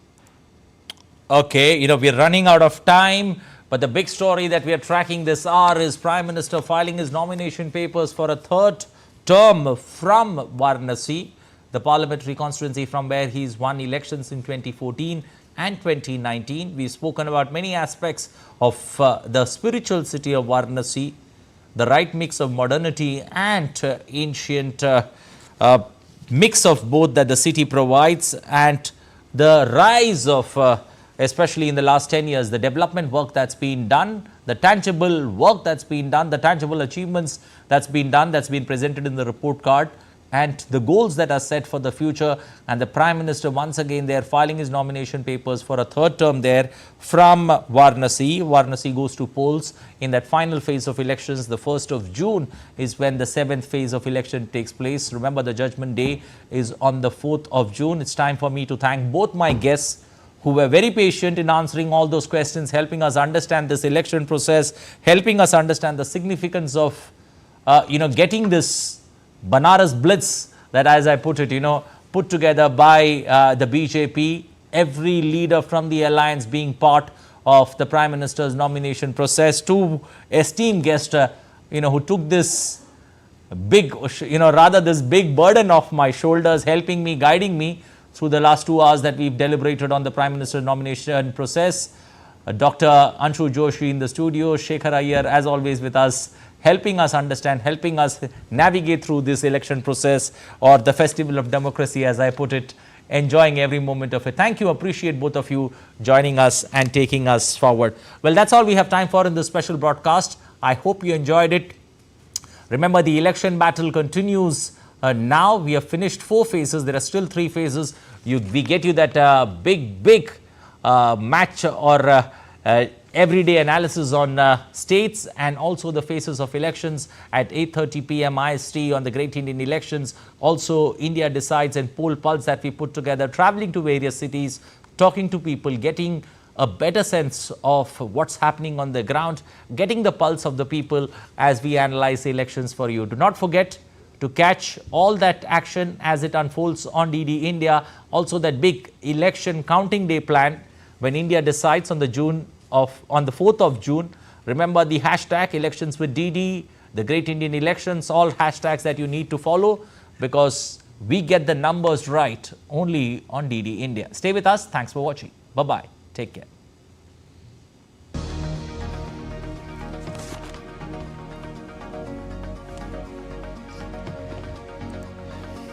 Okay, we're running out of time, but the big story that we are tracking this hour is Prime Minister filing his nomination papers for a third term from Varanasi, the parliamentary constituency from where he's won elections in 2014 and 2019. We've spoken about many aspects of the spiritual city of Varanasi, the right mix of modernity and ancient mix of both that the city provides, and the rise of especially in the last 10 years, the development work that's been done, the tangible work that's been done, the tangible achievements that's been done, that's been presented in the report card, and the goals that are set for the future. And the Prime Minister once again there filing his nomination papers for a third term there from Varanasi. Varanasi goes to polls in that final phase of elections. The 1st of June is when the 7th phase of election takes place. Remember, the judgment day is on the 4th of June. It's time for me to thank both my guests who were very patient in answering all those questions, helping us understand this election process, helping us understand the significance of, getting this Banaras Blitz that, as I put it, put together by the BJP, every leader from the alliance being part of the Prime Minister's nomination process. Two esteemed guests, who took this big, this big burden off my shoulders, helping me, guiding me through the last 2 hours that we've deliberated on the Prime Minister's nomination process. Dr. Anshu Joshi in the studio, Shekhar Iyer as always with us, helping us understand, helping us navigate through this election process, or the festival of democracy, as I put it, enjoying every moment of it. Thank you, appreciate both of you joining us and taking us forward. Well, that's all we have time for in this special broadcast. I hope you enjoyed it. Remember, the election battle continues. Now we have finished 4 phases. There are still 3 phases. We get you that big match or everyday analysis on states and also the phases of elections at 8:30 p.m. IST on the Great Indian Elections. Also, India Decides and Poll Pulse that we put together, traveling to various cities, talking to people, getting a better sense of what's happening on the ground, getting the pulse of the people as we analyze the elections for you. Do not forget to catch all that action as it unfolds on DD India. Also, that big election counting day plan when India decides on the 4th of June. Remember the hashtag elections with DD, the Great Indian Elections, all hashtags that you need to follow, because we get the numbers right only on DD India. Stay with us. Thanks for watching. Bye-bye. Take care.